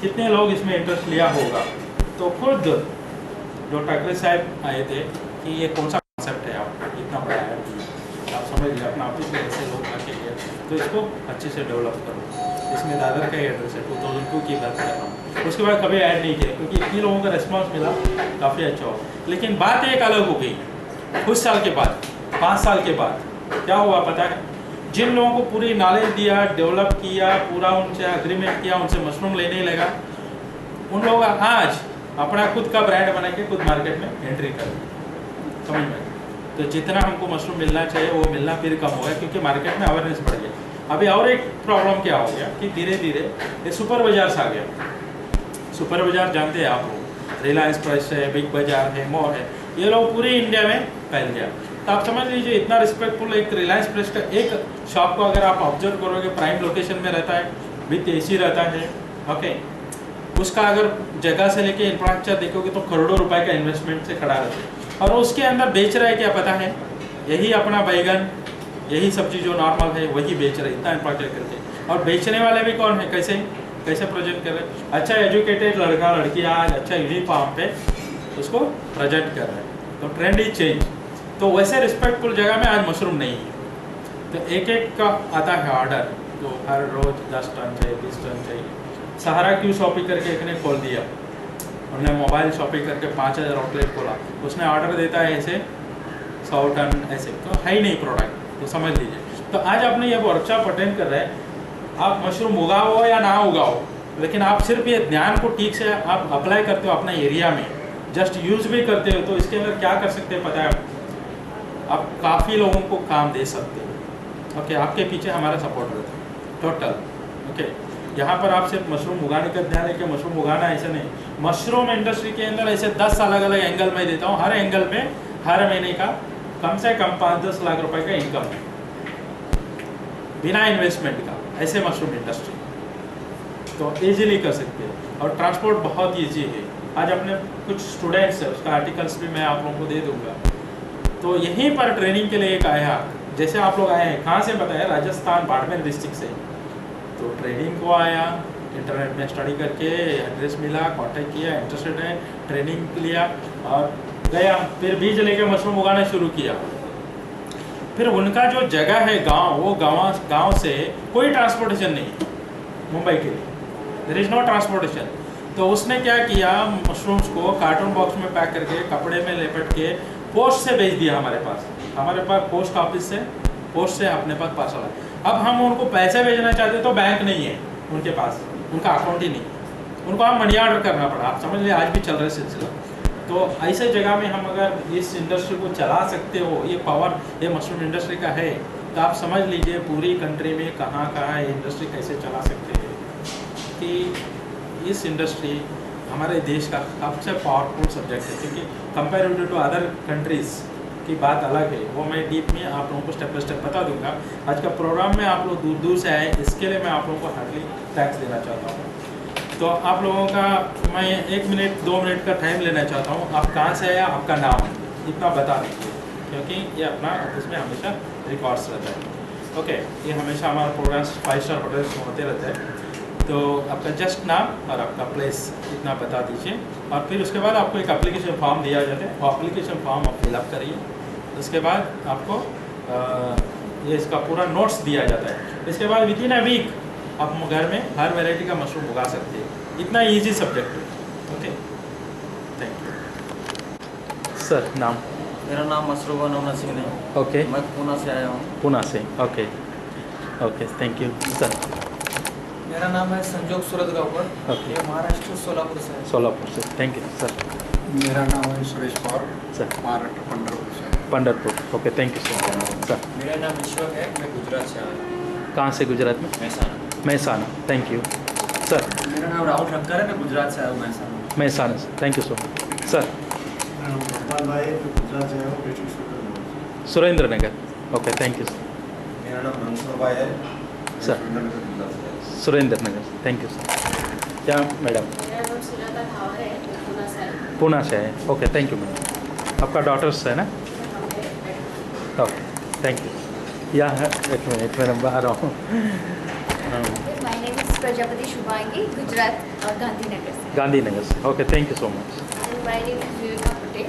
कितने लोग इसमें इंटरेस्ट लिया होगा। तो खुद जो ठाकरे साहब आए थे कि ये कौन सा कॉन्सेप्ट है, आप इतना बड़ा ऐड दिया, आप समझ लीजिए अपना ऑफिस में ऐसे लोग आके गए तो इसको अच्छे से डेवलप करो। इसमें दादर का एड्रेस है, 2002 की बात कर रहा हूँ। उसके बाद कभी ऐड नहीं किया क्योंकि इतने लोगों का रिस्पॉन्स मिला, काफ़ी अच्छा हो। लेकिन बात एक अलग हो गई कुछ साल के बाद, 5 साल के बाद क्या हुआ पता है? जिन लोगों को पूरी नॉलेज दिया, डेवलप किया, पूरा उनसे अग्रीमेंट किया, उनसे मशरूम लेने लगा, उन लोगों का आज अपना खुद का ब्रांड बना के खुद मार्केट में एंट्री कर, समझ में। तो जितना हमको मशरूम मिलना चाहिए वो मिलना फिर कम हो गया क्योंकि मार्केट में अवेयरनेस बढ़ गया। अभी और एक प्रॉब्लम क्या हो गया कि धीरे धीरे ये सुपर बाजार आ गया। सुपर बाजार जानते हैं आप लोग, रिलायंस फ्रेश है, बिग बाजार है, मॉल है, ये लोग पूरे इंडिया में फैल गया। तो आप समझ लीजिए इतना रिस्पेक्टफुल एक रिलायंस फ्रेश का एक शॉप को अगर आप ऑब्जर्व करोगे, प्राइम लोकेशन में रहता है, विथ एसी रहता है, ओके, उसका अगर जगह से लेके इंफ्रास्ट्रक्चर देखोगे तो करोड़ों रुपए का इन्वेस्टमेंट से खड़ा रहता है। और उसके अंदर बेच रहा है क्या पता है? यही अपना बैगन, यही सब्जी जो नॉर्मल है वही बेच रहे, इतना इंफ्रास्ट्रक्चर करके। और बेचने वाले भी कौन है, कैसे कैसे प्रेजेंट कर रहे? अच्छा एजुकेटेड लड़का लड़की आज अच्छा यूनिफॉर्म पे उसको प्रेजेंट कर रहे हैं। तो ट्रेंड इज चेंज। तो वैसे रिस्पेक्टफुल जगह में आज मशरूम नहीं है। तो एक एक का आता है ऑर्डर, तो हर रोज 10 टन चाहिए, 20 टन चाहिए। सहारा क्यू शॉपिंग करके एक ने खोल दिया, उन्होंने मोबाइल शॉपिंग करके 5000 आउटलेट खोला, उसने ऑर्डर देता है ऐसे 100 टन ऐसे, तो है ही नहीं प्रोडक्ट। तो समझ लीजिए। तो आज आपने ये वर्कशॉप अटेंड कर रहे हैं, आप मशरूम उगाओ या ना उगाओ, लेकिन आप सिर्फ ये ध्यान को ठीक से आप अप्लाई करते हो अपना एरिया में, जस्ट यूज भी करते हो, तो इसके अंदर क्या कर सकते हैं पता है? आप काफ़ी लोगों को काम दे सकते हो। ओके, आपके पीछे हमारा सपोर्ट रहता है टोटल। ओके, यहाँ पर आप सिर्फ मशरूम उगाने का ध्यान है कि मशरूम उगाना ऐसा नहीं, मशरूम इंडस्ट्री के अंदर ऐसे 10 अलग अलग एंगल में देता हूँ। हर एंगल में हर महीने का कम से कम 5-10 लाख रुपए का इनकम है बिना इन्वेस्टमेंट का, ऐसे मशरूम इंडस्ट्री तो इजीली कर सकते हैं। और ट्रांसपोर्ट बहुत इजी है। आज अपने कुछ स्टूडेंट्स है, उसका आर्टिकल्स भी मैं आप लोगों को दे दूंगा। तो यहीं पर ट्रेनिंग के लिए एक आया, जैसे आप लोग आए हैं, कहाँ से बताया? राजस्थान बाड़मेर डिस्ट्रिक्ट से। तो ट्रेनिंग को आया, इंटरनेट में स्टडी करके एड्रेस मिला, कांटेक्ट किया, इंटरेस्टेड है, ट्रेनिंग लिया और गया, फिर बीज लेके मशरूम उगाना शुरू किया। फिर उनका जो जगह है गांव, वो गांव से कोई ट्रांसपोर्टेशन नहीं मुंबई के लिए, देयर इज नो ट्रांसपोर्टेशन। तो उसने क्या किया, मशरूम्स को कार्टून बॉक्स में पैक करके कपड़े में लपेट के पोस्ट से भेज दिया हमारे पास पोस्ट ऑफिस से, पोस्ट से अपने पास पार्सल है। अब हम उनको पैसे भेजना चाहते तो बैंक नहीं है उनके पास, उनका अकाउंट ही नहीं, उनको हम मनी ऑर्डर करना पड़ा। आप समझ लीजिए आज भी चल रहा है सिलसिला। तो ऐसे जगह में हम अगर इस इंडस्ट्री को चला सकते हो, ये पावर ये मशरूम इंडस्ट्री का है, तो आप समझ लीजिए पूरी कंट्री में कहाँ कहाँ ये इंडस्ट्री कैसे चला सकते हैं। कि इस इंडस्ट्री हमारे देश का सबसे पावरफुल सब्जेक्ट है, क्योंकि कंपेरेटिव टू अदर कंट्रीज़ की बात अलग है। वो मैं डीप में आप लोगों को स्टेप बाय स्टेप बता दूंगा। आज का प्रोग्राम में आप लोग दूर दूर से आए, इसके लिए मैं आप लोगों को हार्डली थैंक्स देना चाहता हूँ। तो आप लोगों का मैं 1 मिनट 2 मिनट का टाइम लेना चाहता हूँ। आप कहाँ से आया, आपका नाम इतना बता दीजिए, क्योंकि ये अपना ऑफिस में हमेशा रिकॉर्ड्स रहता है। ओके, ये हमेशा हमारा प्रोग्राम 5 स्टार होटल्स में होते रहते हैं। तो आपका जस्ट नाम और आपका प्लेस इतना बता दीजिए, और फिर उसके बाद आपको एक एप्लीकेशन फॉर्म दिया जाता है, वो एप्लीकेशन फॉर्म आप फिलअप करिए। उसके बाद आपको ये इसका पूरा नोट्स दिया जाता है। इसके बाद विद इन अ वीक आप घर में हर वैरायटी का मशरूम उगा सकते हैं। इतना इजी सब्जेक्ट है। Okay, thank you sir. नाम? मेरा नाम मसरूबा नवना सिंह है। ओके, मैं पूना से आया हूँ। पूना से। Okay okay, thank you sir. मेरा नाम है संजोग सूरतगावकर। ओके, ये महाराष्ट्र सोलापुर से है। सोलापुर से। Thank you sir. मेरा नाम है सुरेश पवार, सर महाराष्ट्र पंढरपूर से। Pandharpur. Okay, thank you sir. Sir मेरा नाम ईश्वर है, मैं गुजरात से आया हूँ। कहाँ से? गुजरात में Mehsana. Mehsana. Thank you sir. मेरा नाम राहुल ठक्कर है, मैं गुजरात से आया हूँ महसाना। महसाना से। Thank you so much sir. Gujarat से हूँ, district Surendranagar. Okay, thank you sir. मेरा नाम मंसूर भाई है, सर। सुरेंद्रनगर गुजरात से। Surendranagar. Thank you sir. क्या मैडम? मेरा नाम सुजाता धावर है, पुणे से है। पूना से है। Okay, thank you madam. आपका डॉटर्स है ना? Okay, thank you. या है, एक मिनट मैडम बाहर आऊँ। My name is Prajapati Shubhangi, Gujarat और गांधीनगर से। गांधीनगर से। Okay, thank you so much. And my name is Viveka Patel.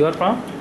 You are from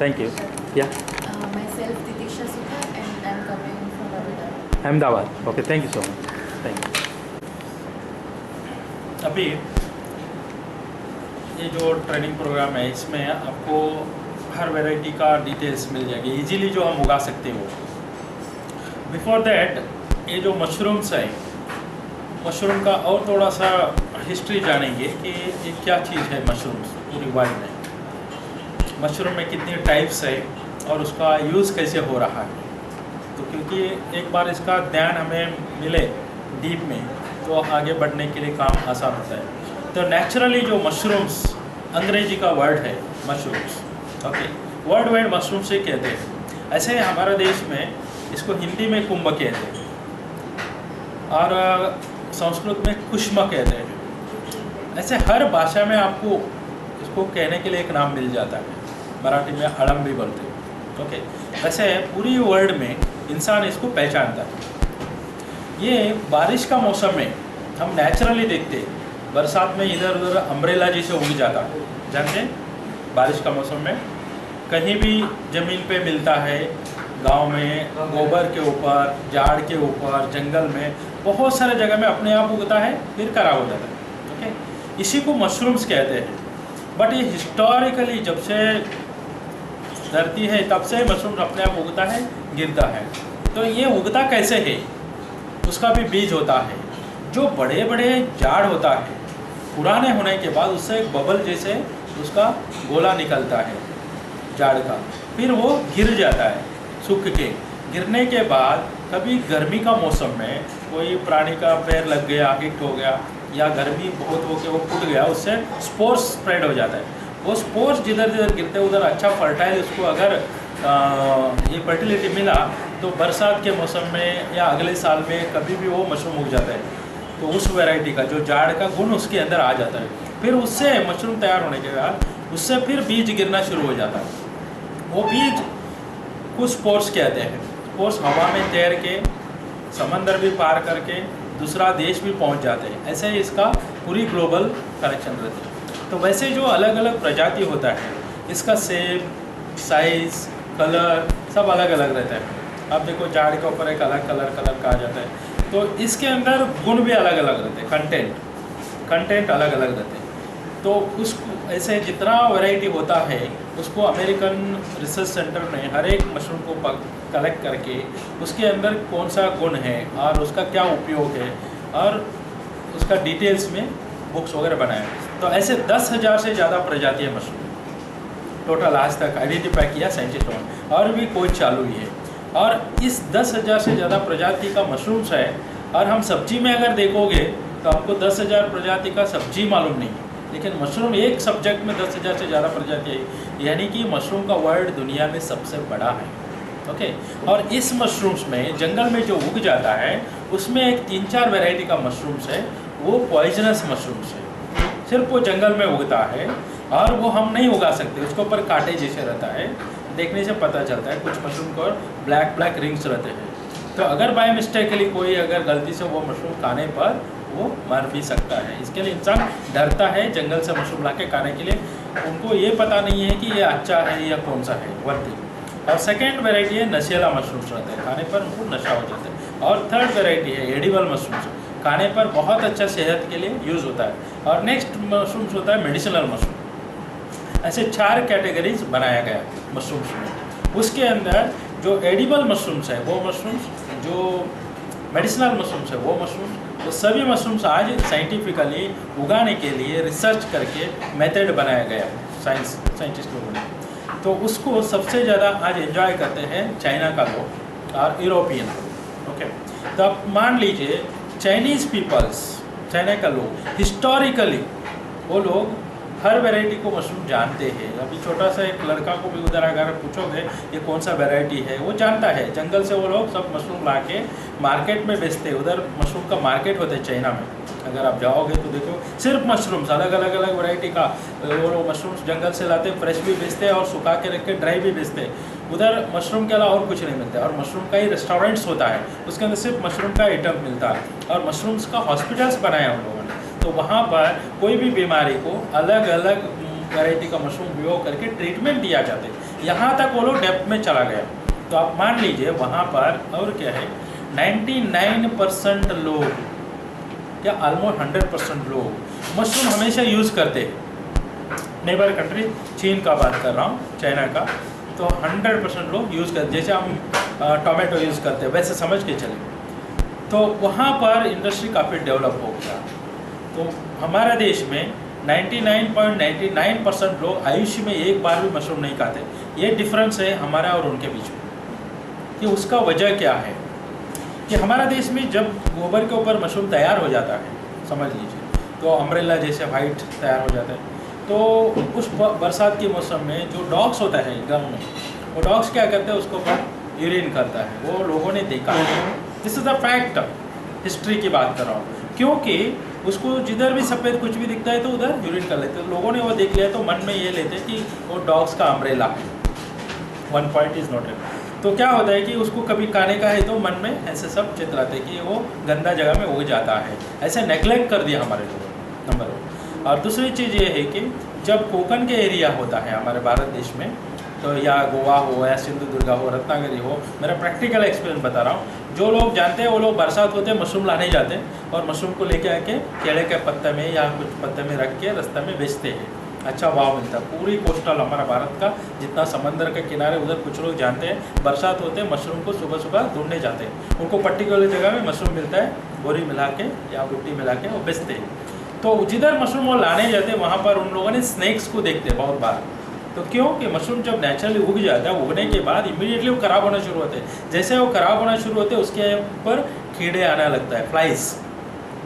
thank you. या Myself Titisha Sukha and I'm coming from Ahmedabad. Ahmedabad. Okay, thank you so much. Thank you. अभी ये जो training programme है इसमें आपको हर variety का details मिल जाएगी easily जो हम उगा सकते हो। बिफोर दैट ये जो मशरूम्स है, मशरूम का और थोड़ा सा हिस्ट्री जानेंगे कि ये क्या चीज़ है मशरूम्स पूरी वर्ल्ड में। मशरूम में कितनी टाइप्स है और उसका यूज़ कैसे हो रहा है। तो क्योंकि एक बार इसका ध्यान हमें मिले डीप में तो आगे बढ़ने के लिए काम आसान होता है। तो नेचुरली जो मशरूम्स, अंग्रेजी का वर्ड है mushrooms, okay, world wide mushroom से कहते हैं। ऐसे हमारे देश में इसको हिंदी में कुंभ कहते हैं और संस्कृत में कुष्म कहते हैं। ऐसे हर भाषा में आपको इसको कहने के लिए एक नाम मिल जाता है। मराठी में अड़म भी बोलते हैं। ओके, वैसे पूरी वर्ल्ड में इंसान इसको पहचानता है। ये बारिश का मौसम में हम नेचुरली देखते हैं, बरसात में इधर उधर अम्ब्रेला जैसे उग जाता है, जानते हैं? बारिश का मौसम में कहीं भी ज़मीन पे मिलता है, गांव में गोबर के ऊपर, झाड़ के ऊपर, जंगल में बहुत सारे जगह में अपने आप उगता है, फिर खराब हो जाता है। ओके, इसी को मशरूम्स कहते हैं। बट ये हिस्टोरिकली जब से धरती है तब से मशरूम अपने आप उगता है, गिरता है। तो ये उगता कैसे है, उसका भी बीज होता है। जो बड़े बड़े झाड़ होता है, पुराने होने के बाद उससे एक बबल जैसे उसका गोला निकलता है झाड़ का, फिर वो गिर जाता है सूख के। गिरने के बाद कभी गर्मी का मौसम में कोई प्राणी का पैर लग गया, हिट हो गया, या गर्मी बहुत हो के वो फूट गया, उससे स्पोर्स स्प्रेड हो जाता है। वो स्पोर्स जिधर जिधर गिरते उधर अच्छा फर्टाइल उसको अगर ये फर्टिलिटी मिला तो बरसात के मौसम में या अगले साल में कभी भी वो मशरूम उग जाता है। तो उस वैरायटी का जो झाड़ का गुण उसके अंदर आ जाता है। फिर उससे मशरूम तैयार होने के बाद उससे फिर बीज गिरना शुरू हो जाता है। वो बीज कुछ स्पोर्स कहते हैं। स्पोर्स हवा में तैर के समंदर भी पार करके दूसरा देश भी पहुंच जाते हैं। ऐसे ही इसका पूरी ग्लोबल कनेक्शन रहता है। तो वैसे जो अलग अलग प्रजाति होता है, इसका शेप, साइज़, कलर सब अलग अलग रहता है। आप देखो झाड़ के ऊपर एक अलग कलर का आ जाता है। तो इसके अंदर गुण भी अलग अलग रहते हैं, कंटेंट अलग अलग रहते हैं। तो उसको ऐसे जितना वैरायटी होता है उसको अमेरिकन रिसर्च सेंटर ने हर एक मशरूम को कलेक्ट करके उसके अंदर कौन सा गुण है और उसका क्या उपयोग है और उसका डिटेल्स में बुक्स वगैरह बनाए। तो ऐसे 10,000 से ज़्यादा प्रजातियाँ मशरूम टोटल आज तक आइडेंटिफाई किया साइंटिस्टों ने, और भी कोई चालू ही है। और इस 10,000 से ज़्यादा प्रजाति का मशरूम्स है। और हम सब्जी में अगर देखोगे तो आपको 10,000 प्रजाति का सब्जी मालूम नहीं है, लेकिन मशरूम एक सब्जेक्ट में 10,000 से ज़्यादा प्रजाति है। यानी कि मशरूम का वर्ल्ड दुनिया में सबसे बड़ा है। ओके, और इस मशरूम्स में जंगल में जो उग जाता है उसमें एक 3-4 वैरायटी का मशरूम्स है, वो पॉइजनस मशरूम्स है। सिर्फ वो जंगल में उगता है और वो हम नहीं उगा सकते, उसके ऊपर कांटे जैसे रहता है, देखने से पता चलता है। कुछ मशरूम को ब्लैक रिंग्स रहते हैं। तो अगर बाय मिस्टेकली कोई अगर गलती से वो मशरूम खाने पर वो मर भी सकता है। इसके लिए इंसान डरता है जंगल से मशरूम ला के खाने के लिए। उनको ये पता नहीं है कि ये अच्छा है या कौन सा है, वर्ती। और सेकेंड वेराइटी है नशीला मशरूम्स रहते हैं, खाने पर उनको नशा हो जाता है। और थर्ड वेराइटी है एडिबल मशरूम्स, खाने पर बहुत अच्छा सेहत के लिए यूज़ होता है। और नेक्स्ट मशरूम्स होता है मेडिसिनल मशरूम। ऐसे 4 कैटेगरीज बनाया गया मशरूम्स में। उसके अंदर जो एडिबल मशरूम्स है वो मशरूम्स, जो मेडिसिनल मशरूम्स है वो मशरूम्स, तो सभी मशरूम्स आज साइंटिफिकली उगाने के लिए रिसर्च करके मेथड बनाया गया साइंटिस्ट लोगों ने। तो उसको सबसे ज़्यादा आज एंजॉय करते हैं चाइना का लोग और यूरोपियन लोग। ओके, तो आप मान लीजिए चाइनीज़ पीपल्स, चाइना का लोग हिस्टोरिकली वो लोग हर वैरायटी को मशरूम जानते हैं। अभी छोटा सा एक लड़का को भी उधर अगर पूछोगे ये कौन सा वैरायटी है, वो जानता है। जंगल से वो लोग सब मशरूम ला के मार्केट में बेचते हैं। उधर मशरूम का मार्केट होता है चाइना में, अगर आप जाओगे तो देखो सिर्फ मशरूम्स अलग अलग वैरायटी का वो लोग मशरूम्स जंगल से लाते, फ्रेश भी बेचते हैं और सुखा के रख के ड्राई भी बेचते हैं। उधर मशरूम के अलावा और कुछ नहीं मिलता है। और मशरूम का ही रेस्टोरेंट्स होता है, उसके अंदर सिर्फ मशरूम का आइटम मिलता है। और मशरूम्स का हॉस्पिटल्स बनाया हम लोगों ने, तो वहाँ पर कोई भी बीमारी को अलग अलग वैरायटी का मशरूम उपयोग करके ट्रीटमेंट दिया जाता है। यहाँ तक वो लोग डेप्थ में चला गया। तो आप मान लीजिए वहाँ पर और क्या है, 99% लोग, क्या ऑलमोस्ट 100% लोग मशरूम हमेशा यूज़ करते हैं। नेबर कंट्री चीन का बात कर रहा हूँ, चाइना का, तो 100% लोग यूज़ करते, जैसे हम टोमेटो यूज़ करते हैं वैसे समझ के चले। तो वहाँ पर इंडस्ट्री काफ़ी डेवलप हो गया। तो हमारे देश में 99.99% लोग आयुष्य में एक बार भी मशरूम नहीं खाते। ये डिफरेंस है हमारा और उनके बीच में। कि उसका वजह क्या है कि हमारा देश में जब गोबर के ऊपर मशरूम तैयार हो जाता है, समझ लीजिए, तो अम्ब्रेला जैसे वाइट तैयार हो जाता है, तो उस बरसात के मौसम में जो डॉग्स होता है गाँव में, वो डॉग्स क्या करते हैं, उसके ऊपर यूरिन करता है। वो लोगों ने देखा है। This is a fact, history की बात कर रहा हूँ। क्योंकि उसको जिधर भी सफ़ेद कुछ भी दिखता है तो उधर यूरिन कर लेते हैं। लोगों ने वो देख लिया तो मन में ये लेते कि वो डॉग्स का अम्ब्रेला है। 1 पॉइंट इज़ नोटेड। तो क्या होता है कि उसको कभी खाने का है तो मन में ऐसे सब चित्राते हैं कि वो गंदा जगह में उग जाता है। ऐसे नेग्लेक्ट कर दिया हमारे लोगों ने, नंबर 1। और दूसरी चीज़ ये है कि जब कोकन के एरिया होता है हमारे भारत देश में, तो या गोवा हो या सिंधुदुर्ग हो, रत्नागिरी हो, मेरा प्रैक्टिकल एक्सपीरियंस बता रहा हूँ। जो लोग जानते हैं वो लोग बरसात होते हैं मशरूम लाने जाते हैं और मशरूम को लेके आके केले के पत्ते में या कुछ पत्ते में रख के रास्ते में बेचते हैं। अच्छा भाव मिलता है। पूरी कोस्टल हमारा भारत का जितना समंदर के किनारे, उधर कुछ लोग जानते हैं बरसात होते हैं मशरूम को सुबह सुबह ढूंढने जाते हैं। उनको पर्टिकुलर जगह में मशरूम मिलता है, बोरी मिला के या बुट्टी मिला के वो बेचते हैं। तो जिधर मशरूम वो लाने जाते हैं वहाँ पर उन लोगों ने स्नैक्स को देखते हैं बहुत बार। तो क्यों कि मशरूम जब नेचुरली उग जाता है, उगने के बाद इमीडिएटली वो ख़राब होना शुरू होते हैं। जैसे वो ख़राब होना शुरू होते हैं उसके ऊपर कीड़े आने लगता है, फ्लाइज।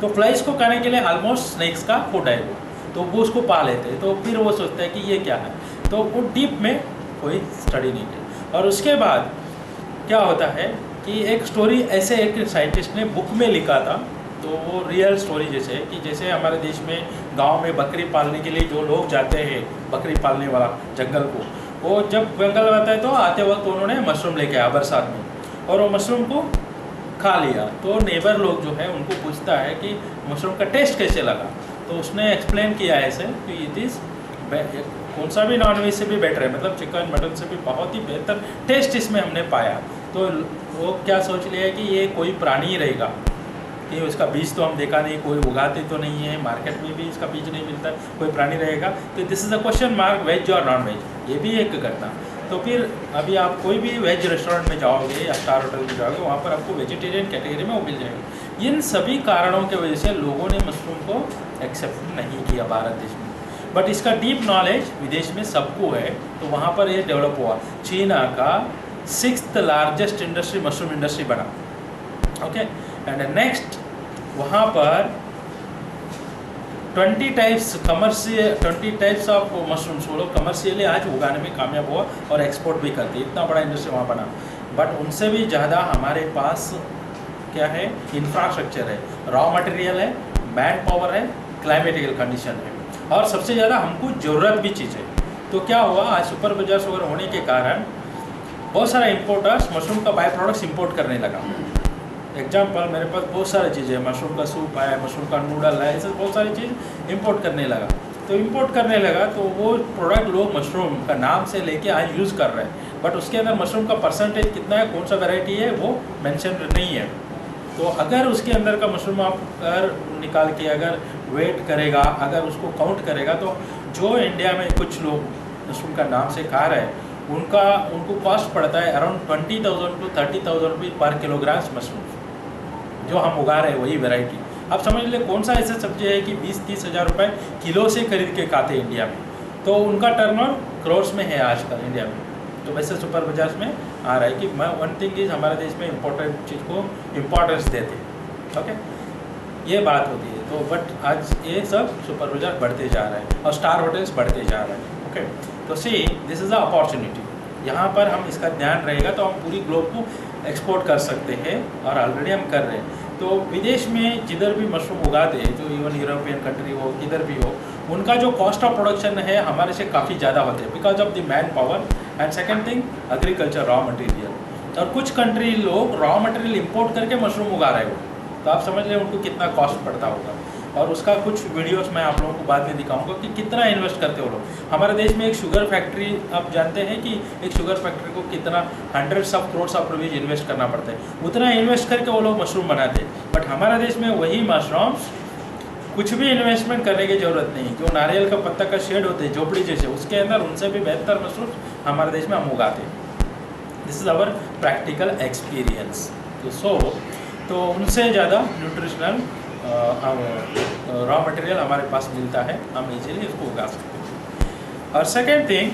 तो फ्लाइज को खाने के लिए ऑलमोस्ट स्नैक्स का फूड है वो, तो वो उसको पा लेते हैं। तो फिर वो सोचते हैं कि ये क्या है, तो वो डीप में कोई स्टडी नहीं किया। और उसके बाद क्या होता है कि एक स्टोरी ऐसे एक साइंटिस्ट ने बुक में लिखा था, तो वो रियल स्टोरी जैसे कि जैसे हमारे देश में गांव में बकरी पालने के लिए जो लोग जाते हैं, बकरी पालने वाला जंगल को, वो जब जंगल आता है तो आते वक्त उन्होंने मशरूम लेके आया बरसात में और वो मशरूम को खा लिया। तो नेबर लोग जो है उनको पूछता है कि मशरूम का टेस्ट कैसे लगा। तो उसने एक्सप्लेन किया ऐसे कि इट इज़ कौन सा भी नॉनवेज से भी बेटर है, मतलब चिकन मटन से भी बहुत ही बेहतर टेस्ट इसमें हमने पाया। तो वो क्या सोच लिया कि ये कोई प्राणी ही रहेगा, कि उसका बीज तो हम देखा नहीं, कोई उगाते तो नहीं है, मार्केट में भी इसका बीज नहीं मिलता, कोई प्राणी रहेगा। तो this is a question mark, veg और नॉन वेज, ये भी एक घटना। तो फिर अभी आप कोई भी वेज रेस्टोरेंट में जाओगे या स्टार होटल में जाओगे, वहाँ पर आपको वेजिटेरियन कैटेगरी में वो मिल जाएगी। इन सभी कारणों की वजह से लोगों ने मशरूम को एक्सेप्ट नहीं किया भारत देश में। बट इसका डीप नॉलेज विदेश में सबको है, तो वहाँ पर ये डेवलप हुआ। चीना का 6th largest industry mushroom industry बना। ओके, एंड नेक्स्ट वहाँ पर 20 टाइप्स ऑफ मशरूम्स वो लोग कमर्शियली आज उगाने में कामयाब हुआ और एक्सपोर्ट भी करते, इतना बड़ा इंडस्ट्री वहाँ बना। बट उनसे भी ज़्यादा हमारे पास क्या है, इंफ्रास्ट्रक्चर है, रॉ मटेरियल है, मैन पावर है, क्लाइमेटिकल कंडीशन है, और सबसे ज़्यादा हमको ज़रूरत भी चीज़ है। तो क्या हुआ, आज सुपर बाजार वगैरह होने के कारण बहुत सारा इम्पोर्टर्स मशरूम का बाय प्रोडक्ट्स इम्पोर्ट करने लगा। एग्जाम्पल, मेरे पास बहुत सारी चीज़ें है, मशरूम का सूप है, मशरूम का नूडल है, ऐसे बहुत सारी चीज़ इम्पोर्ट करने लगा। तो इम्पोर्ट करने लगा तो वो प्रोडक्ट लोग मशरूम का नाम से लेके आज यूज़ कर रहे हैं, बट उसके अंदर मशरूम का परसेंटेज कितना है, कौन सा वैरायटी है, वो मेंशन नहीं है। तो अगर उसके अंदर का मशरूम आप अगर निकाल के अगर वेट करेगा, अगर उसको काउंट करेगा, तो जो इंडिया में कुछ लोग मशरूम का नाम से खा रहे हैं उनको कॉस्ट पड़ता है अराउंड 20,000 to 30,000 रुपीज़ पर किलोग्राम मशरूम जो हम उगा रहे हैं वही वैरायटी। आप समझ ले कौन सा ऐसा सब्जी है कि 20-30 हज़ार रुपये किलो से खरीद के खाते हैं इंडिया में, तो उनका टर्नओवर करोड़्स में है आजकल इंडिया में। तो वैसे सुपर बाजार में आ रहा है कि मैं वन थिंग इज हमारे देश में इम्पोर्टेंट चीज़ को इम्पोर्टेंस देते हैं। ओके, ये बात होती है। तो बट आज ये सब सुपर बजार बढ़ते जा रहे हैं और स्टार होटल्स बढ़ते जा रहे हैं। ओके, तो see this is a opportunity. यहाँ पर हम इसका ध्यान रहेगा तो हम पूरी ग्लोब को एक्सपोर्ट कर सकते हैं और ऑलरेडी हम कर रहे हैं। तो विदेश में जिधर भी मशरूम उगाते हैं, जो इवन यूरोपियन कंट्री हो किधर भी हो, उनका जो कॉस्ट ऑफ प्रोडक्शन है हमारे से काफ़ी ज़्यादा होते हैं because of the man power and second thing agriculture raw material. और कुछ कंट्री लोग रॉ मटेरियल इंपोर्ट करके मशरूम उगा रहे हो, तो आप समझ रहे हैं उनको कितना कॉस्ट पड़ता होगा। और उसका कुछ वीडियोस मैं आप लोगों को बाद में दिखाऊंगा कि कितना इन्वेस्ट करते हो लोग। हमारे देश में एक शुगर फैक्ट्री, आप जानते हैं कि एक शुगर फैक्ट्री को कितना hundreds of crores of rupees invest करना पड़ता है, उतना इन्वेस्ट करके वो लोग मशरूम बनाते हैं। बट हमारे देश में वही मशरूम्स कुछ भी इन्वेस्टमेंट करने की ज़रूरत नहीं, जो नारियल का पत्ता का शेड होते हैं झोपड़ी जैसे, उसके अंदर उनसे भी बेहतर मशरूम हमारे देश में हम उगाते हैं। This is our practical experience. तो उनसे ज़्यादा न्यूट्रिशनल रॉ मटेरियल हमारे पास मिलता है, हम इजीली इसको उगा सकते हैं। और सेकेंड थिंग,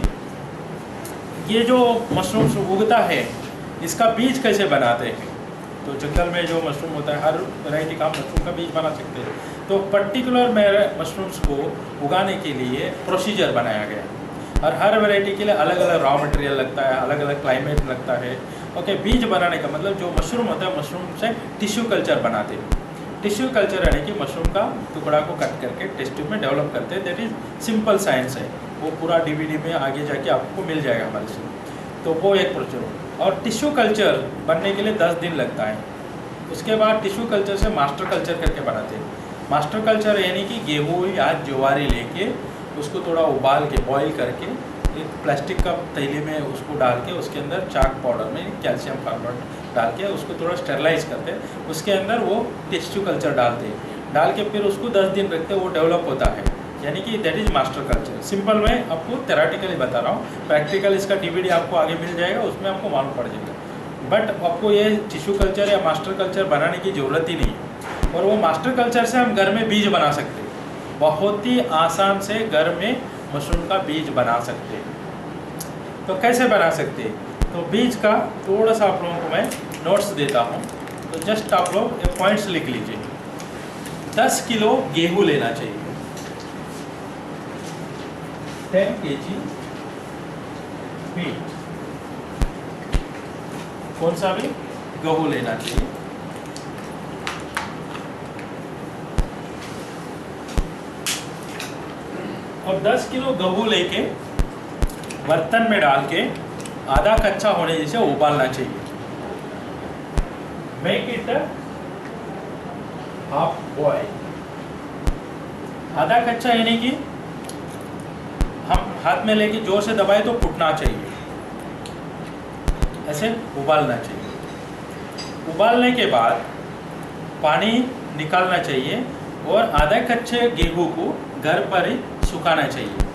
ये जो मशरूम उगता है इसका बीज कैसे बनाते हैं। तो जंगल में जो मशरूम होता है, हर वैरायटी का मशरूम का बीज बना सकते हैं। तो पर्टिकुलर मशरूम्स को उगाने के लिए प्रोसीजर बनाया गया है और हर वैरायटी के लिए अलग अलग रॉ मटेरियल लगता है, अलग अलग क्लाइमेट लगता है। ओके, बीज बनाने का मतलब जो मशरूम होता है, मशरूम से टिश्यू कल्चर बनाते हैं। टिश्यू कल्चर यानी कि मशरूम का टुकड़ा को कट करके टेस्ट ट्यूब में डेवलप करते हैं। दैट इज़ सिंपल साइंस है, वो पूरा डीवीडी में आगे जाके आपको मिल जाएगा हमारे से। तो वो एक प्रोसीजर। और टिश्यू कल्चर बनने के लिए 10 दिन लगता है। उसके बाद टिश्यू कल्चर से मास्टर कल्चर करके बनाते हैं। मास्टर कल्चर यानी कि गेहूँ या ज्वारी लेके उसको थोड़ा उबाल के बॉईल करके एक प्लास्टिक का तैली में उसको डाल के उसके अंदर चाक पाउडर में कैल्शियम कार्बोनेट डाल के उसको थोड़ा स्टेरलाइज करते हैं। उसके अंदर वो टिश्यू कल्चर डालते हैं, डाल के फिर उसको 10 दिन रखते हैं, वो डेवलप होता है। यानी कि that is master culture. Simple मैं आपको थेराटिकली बता रहा हूँ, प्रैक्टिकल इसका डीवीडी आपको आगे मिल जाएगा, उसमें आपको मालूम पड़ जाएगा। बट आपको ये टिश्यू कल्चर या मास्टर कल्चर बनाने की ज़रूरत ही नहीं है। और वो मास्टर कल्चर से हम घर में बीज बना सकते हैं, बहुत ही आसान से घर में मशरूम का बीज बना सकते हैं। तो कैसे बना सकते हैं, तो बीज का थोड़ा सा आप लोगों को मैं नोट्स देता हूँ। तो जस्ट आप लोग ये पॉइंट्स लिख लीजिए। 10 किलो गेहूँ लेना चाहिए, 10 kg wheat, कौन सा भी गेहूँ लेना चाहिए। और 10 किलो गेहूँ लेके बर्तन में डाल के आधा कच्चा होने जैसे उबालना चाहिए। Make it half boil. आधा कच्चा यानी कि हम हाथ में लेके जोर से दबाए तो फूटना चाहिए, ऐसे उबालना चाहिए। उबालने के बाद पानी निकालना चाहिए और आधा कच्चे गेहूं को घर पर ही सुखाना चाहिए।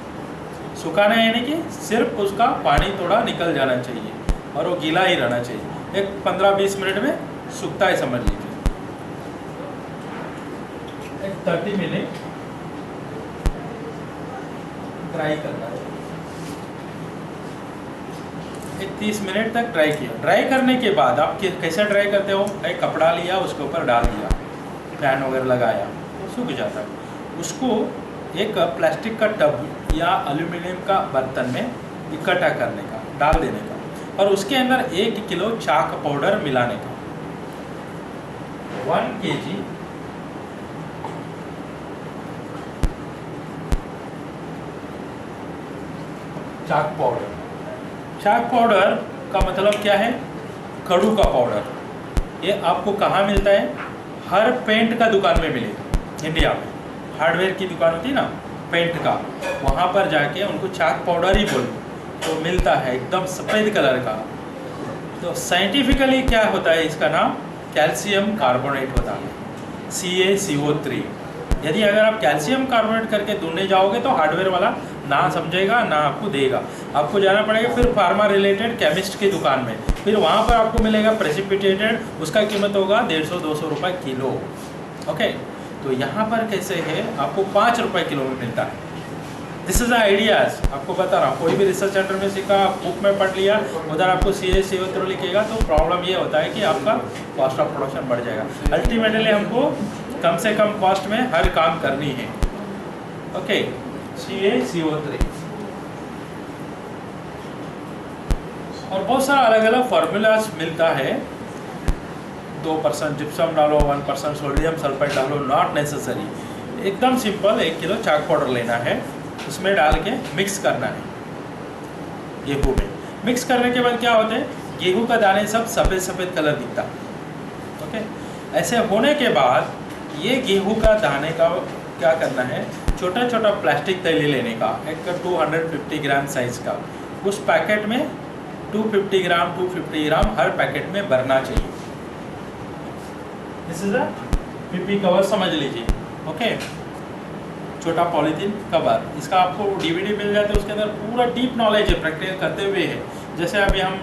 सुखाना यानी कि सिर्फ उसका पानी थोड़ा निकल जाना चाहिए और वो गीला ही रहना चाहिए। एक 15-20 मिनट में सूखता है, समझ लीजिए। एक 30 मिनट ड्राई करना है, एक 30 मिनट तक ड्राई किया। ड्राई करने के बाद आप कैसे ड्राई करते हो, एक कपड़ा लिया, उसके ऊपर डाल दिया, फैन वगैरह लगाया, तो सूख जाता है। उसको एक प्लास्टिक का टब या एल्यूमिनियम का बर्तन में इकट्ठा करने का, डाल देने का, और उसके अंदर 1 किलो चाक पाउडर मिलाने का। 1 kg chalk powder. Chalk powder का मतलब क्या है, खड़ू का पाउडर। ये आपको कहाँ मिलता है, हर पेंट का दुकान में मिलेगा। इंडिया में हार्डवेयर की दुकान होती है ना पेंट का, वहाँ पर जाके उनको चाक पाउडर ही बोलो तो मिलता है, एकदम सफ़ेद कलर का। तो साइंटिफिकली क्या होता है, इसका नाम कैल्शियम कार्बोनेट होता है, CaCO3। यदि अगर आप कैल्शियम कार्बोनेट करके ढूंढने जाओगे तो हार्डवेयर वाला ना समझेगा, ना आपको देगा। आपको जाना पड़ेगा फिर फार्मा रिलेटेड केमिस्ट की दुकान में, फिर वहाँ पर आपको मिलेगा प्रेसिपिटेटेड, उसका कीमत होगा 150-200 रुपये किलो। ओके, तो यहाँ पर कैसे है, आपको 5 रुपये किलो में मिलता है। दिस इज़ आइडियाज़, आपको बता रहा हूँ। कोई भी रिसर्च सेंटर में सीखा, बुक में पढ़ लिया, उधर आपको CaCO3 लिखेगा, तो प्रॉब्लम ये होता है कि आपका कॉस्ट ऑफ प्रोडक्शन बढ़ जाएगा। अल्टीमेटली हमको कम से कम कॉस्ट में हर काम करनी है। ओके, CaCO3 और बहुत सारा अलग अलग फार्मूलाज मिलता है। 2% जिप्सम डालो, 1% सोडियम सल्फाइड डालो, नॉट नेसेसरी। एकदम सिंपल 1 किलो चाक पाउडर लेना है, उसमें डाल के मिक्स करना है गेहूँ में। मिक्स करने के बाद क्या होता है, गेहूँ का दाने सब सफ़ेद सफ़ेद कलर दिखता। ओके, ऐसे होने के बाद ये गेहूँ का दाने का क्या करना है, छोटा छोटा प्लास्टिक थैली लेने का, एक 250 ग्राम साइज़ का। उस पैकेट में 250 ग्राम हर पैकेट में भरना चाहिए। This is a PP cover समझ लीजिए। ओके, छोटा पॉलीथीन कवर, इसका आपको DVD मिल जाते हैं, उसके अंदर पूरा डीप नॉलेज है, प्रैक्टिकल करते हुए है। जैसे अभी हम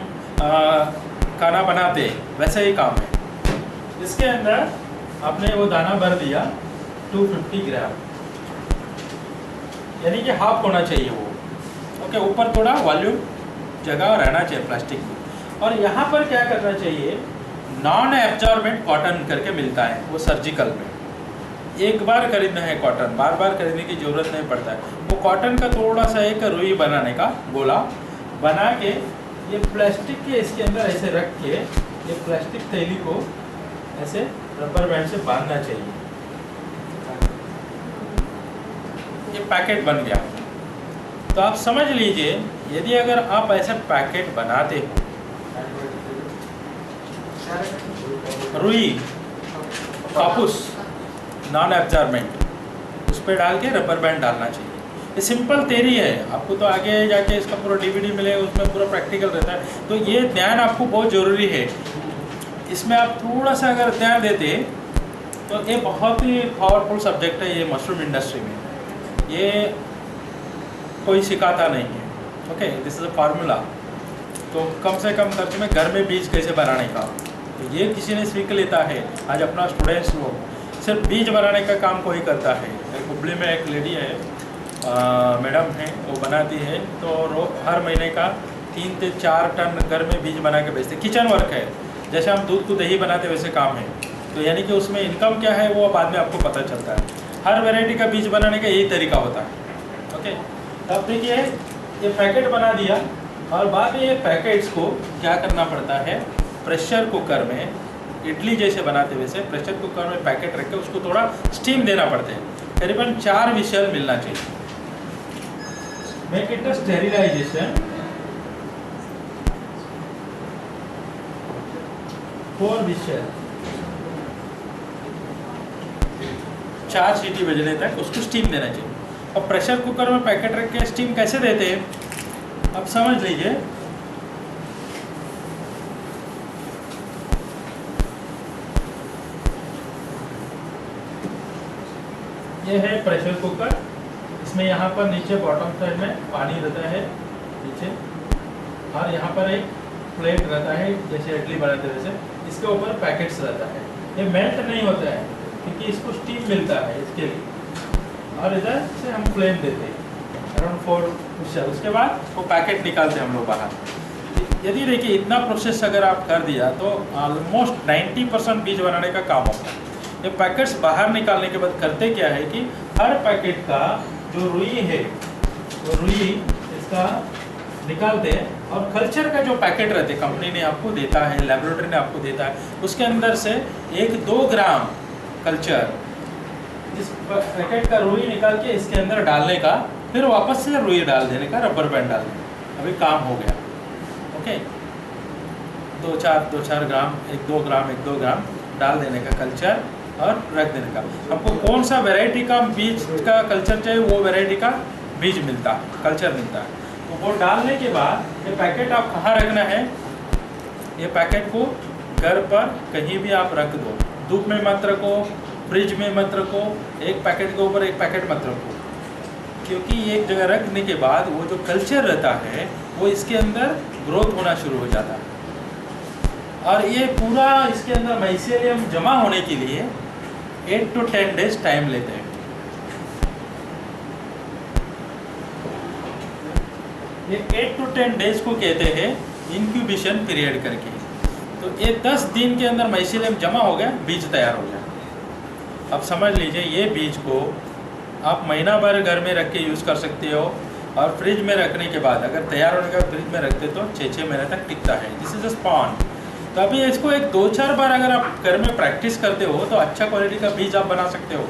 खाना बनाते हैं वैसे ही काम है। इसके अंदर आपने वो दाना भर दिया 250 ग्राम, यानी कि हाफ होना चाहिए वो। ओके, ऊपर थोड़ा वॉल्यूम जगह रहना चाहिए प्लास्टिक में। और यहाँ पर क्या करना चाहिए, नॉन एब्जॉर्बेंट कॉटन करके मिलता है, वो सर्जिकल में। एक बार खरीदना है कॉटन, बार बार खरीदने की ज़रूरत नहीं पड़ता है। वो कॉटन का थोड़ा सा एक रुई बनाने का गोला बना के ये प्लास्टिक के इसके अंदर ऐसे रख के ये प्लास्टिक थैली को ऐसे रबर बैंड से बांधना चाहिए। ये पैकेट बन गया। तो आप समझ लीजिए, यदि अगर आप ऐसे पैकेट बनाते हो, रुई कापूस नॉन एब्जॉर्बेंट, उस पर डाल के रबर बैंड डालना चाहिए। ये सिंपल थ्योरी है, आपको तो आगे जाके इसका पूरा DVD मिलेगा, उसमें पूरा प्रैक्टिकल रहता है। तो ये ध्यान आपको बहुत ज़रूरी है। इसमें आप थोड़ा सा अगर ध्यान देते तो ये बहुत ही पावरफुल सब्जेक्ट है ये मशरूम इंडस्ट्री में। ये कोई सिखाता नहीं है। Okay, this is a formula. तो कम से कम खर्च में घर में बीज कैसे बनाने का, तो ये किसी ने सीख लेता है। आज अपना स्टूडेंट्स लोग सिर्फ बीज बनाने का काम कोई करता है। हुबली में एक लेडी है, मैडम है, वो बनाती है, तो हर महीने का 3 से 4 टन घर में बीज बना के बेचते। किचन वर्क है, जैसे हम दूध को दही बनाते वैसे काम है। तो यानी कि उसमें इनकम क्या है वो बाद में आपको पता चलता है। हर वैरायटी का बीज बनाने का यही तरीका होता है। ओके, तब देखिए ये पैकेट बना दिया और बाद में ये पैकेट्स को क्या करना पड़ता है, प्रेशर कुकर में इडली जैसे बनाते वैसे प्रेशर कुकर में पैकेट रख के उसको थोड़ा स्टीम देना पड़ता है। करीबन 4 विशल मिलना चाहिए। Make it a sterilization 4 whistle, 4 सीटी बजने तक उसको स्टीम देना चाहिए। अब प्रेशर कुकर में पैकेट रख के स्टीम कैसे देते हैं, अब समझ लीजिए। ये है प्रेशर कुकर, इसमें यहाँ पर नीचे बॉटम साइड में पानी रहता है नीचे, और यहाँ पर एक प्लेट रहता है जैसे इडली बनाते वैसे, इसके ऊपर पैकेट्स रहता है। ये मेल्ट नहीं होता है क्योंकि इसको स्टीम मिलता है इसके लिए। और इधर से हम फ्लेम देते हैं अराउंड 4 विशल, उसके बाद वो पैकेट निकालते हैं हम लोग बाहर। यदि देखिए इतना प्रोसेस अगर आप कर दिया तो ऑलमोस्ट 90% बीज बनाने का काम होता है। ये पैकेट्स बाहर निकालने के बाद करते क्या है कि हर पैकेट का जो रुई है वो रुई इसका निकालते हैं, और कल्चर का जो पैकेट रहते कंपनी ने आपको देता है, लेबोरेटरी ने आपको देता है, उसके अंदर से 1-2 ग्राम कल्चर इस पैकेट का रुई निकाल के इसके अंदर डालने का, फिर वापस से रुई डाल देने का, रबर बैंड डालने का। अभी काम हो गया। ओके, 2-4 ग्राम 1-2 ग्राम डाल देने का कल्चर और रख देने का। आपको कौन सा वैरायटी का बीज का कल्चर चाहिए वो वैरायटी का बीज मिलता है, कल्चर मिलता है। तो वो डालने के बाद ये पैकेट आप कहाँ रखना है, ये पैकेट को घर पर कहीं भी आप रख दो, धूप में मत रखो, फ्रिज में मत रखो, एक पैकेट के ऊपर एक पैकेट मत रखो, क्योंकि एक जगह रखने के बाद वो जो कल्चर रहता है वो इसके अंदर ग्रोथ होना शुरू हो जाता है। और ये पूरा इसके अंदर माइसेलियम जमा होने के लिए 8 to 10 डेज टाइम लेते हैं। ये 8 to 10 डेज को कहते हैं इंक्यूबेशन पीरियड करके। तो ये 10 दिन के अंदर माइसेलियम जमा हो गया, बीज तैयार हो गया। अब समझ लीजिए ये बीज को आप महीना भर घर में रख के यूज़ कर सकते हो, और फ्रिज में रखने के बाद अगर तैयार होने का फ्रिज में रखते तो 6-6 महीने तक टिकता है। This is a spawn. तो अभी इसको एक 2-4 बार अगर आप घर में प्रैक्टिस करते हो तो अच्छा क्वालिटी का बीज आप बना सकते हो।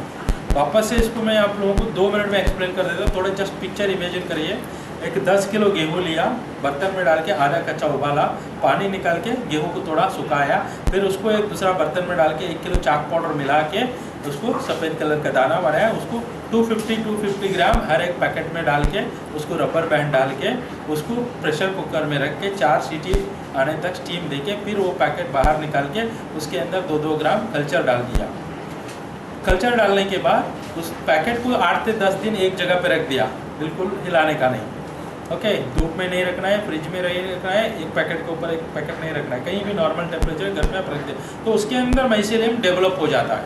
वापस से इसको मैं आप लोगों को 2 मिनट में एक्सप्लेन कर देता हूँ। थोड़ा जस्ट पिक्चर इमेजिन करिए। एक 10 किलो गेहूँ लिया, बर्तन में डाल के आधा कच्चा उबाला, पानी निकाल के गेहूँ को थोड़ा सुखाया, फिर उसको एक दूसरा बर्तन में डाल के 1 किलो चाक पाउडर मिला के उसको सफ़ेद कलर का दाना बनाया, उसको 250 ग्राम हर एक पैकेट में डाल के उसको रबर बैंड डाल के उसको प्रेशर कुकर में रख के 4 सीटी आने तक स्टीम दे के फिर वो पैकेट बाहर निकाल के उसके अंदर 2-2 ग्राम कल्चर डाल दिया। कल्चर डालने के बाद उस पैकेट को 8 से 10 दिन एक जगह पे रख दिया, बिल्कुल हिलाने का नहीं। ओके, धूप में नहीं रखना है, फ्रिज में नहीं रखना है, एक पैकेट के ऊपर एक पैकेट नहीं रखना है, कहीं भी नॉर्मल टेम्परेचर घर में आप रख दे तो उसके अंदर माइसेलियम डेवलप हो जाता है।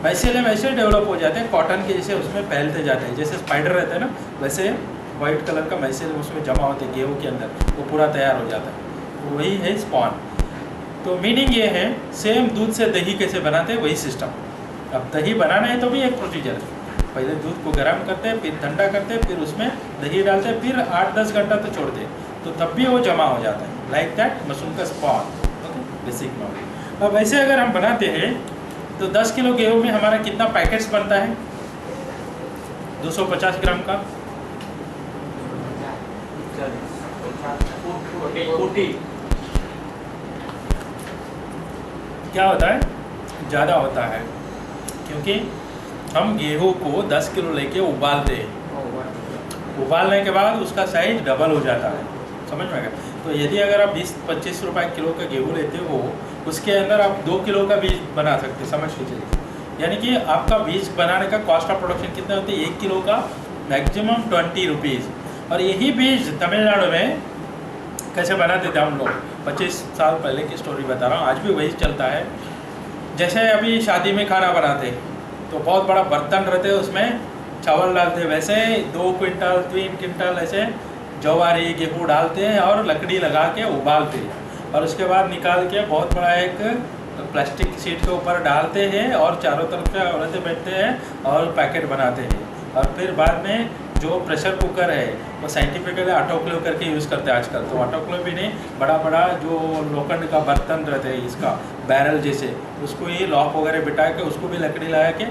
माइसेलियम ऐसे डेवलप हो जाते हैं कॉटन के जैसे, उसमें फैलते जाते हैं, जैसे स्पाइडर रहते हैं ना वैसे वाइट कलर का माइसेलियम उसमें जमा होते हैं गेहूँ के अंदर, वो पूरा तैयार हो जाता है। तो वही है स्पॉन। तो मीनिंग ये है सेम दूध से दही कैसे बनाते हैं वही सिस्टम। अब दही बनाना है तो भी एक प्रोसीजर है, पहले दूध को गर्म करते हैं, फिर ठंडा करते हैं, फिर उसमें दही डालते हैं, फिर 8-10 घंटा तो छोड़ते हैं, तो तब भी वो जमा हो जाता है। लाइक दैट मशरूम का स्पॉन। Okay, basic knowledge. अब ऐसे अगर हम बनाते हैं तो 10 किलो गेहूँ में हमारा कितना पैकेट्स बनता है? 250 ग्राम का 40। क्या होता है? ज़्यादा होता है, क्योंकि हम गेहूँ को 10 किलो लेके उबालते हैं। उबालने के बाद उसका साइज डबल हो जाता है, समझ में आएगा? तो यदि अगर आप 20-25 रुपये किलो का गेहूँ लेते हो, उसके अंदर आप 2 किलो का बीज बना सकते हैं, समझ लीजिए। यानी कि आपका बीज बनाने का कॉस्ट ऑफ प्रोडक्शन कितना होता है? 1 किलो का मैक्सिमम 20 रुपीज़। और यही बीज तमिलनाडु में कैसे बनाते थे हम लोग, 25 साल पहले की स्टोरी बता रहा हूँ, आज भी वही चलता है। जैसे अभी शादी में खाना बनाते तो बहुत बड़ा बर्तन रहते, उसमें चावल डालते, वैसे 2 क्विंटल 3 क्विंटल ऐसे जवारी गेहूँ डालते हैं और लकड़ी लगा के उबालते हैं, और उसके बाद निकाल के बहुत बड़ा एक प्लास्टिक शीट के ऊपर डालते हैं और चारों तरफ से औरतें बैठते हैं और पैकेट बनाते हैं। और फिर बाद में जो प्रेशर कुकर है वो साइंटिफिकली ऑटोक्लेव करके यूज़ करते हैं आजकल। तो ऑटोक्लेव भी नहीं, बड़ा बड़ा जो लोखंड का बर्तन रहते हैं इसका बैरल जैसे, उसको ही लॉक वगैरह बिठा के उसको भी लकड़ी लगा के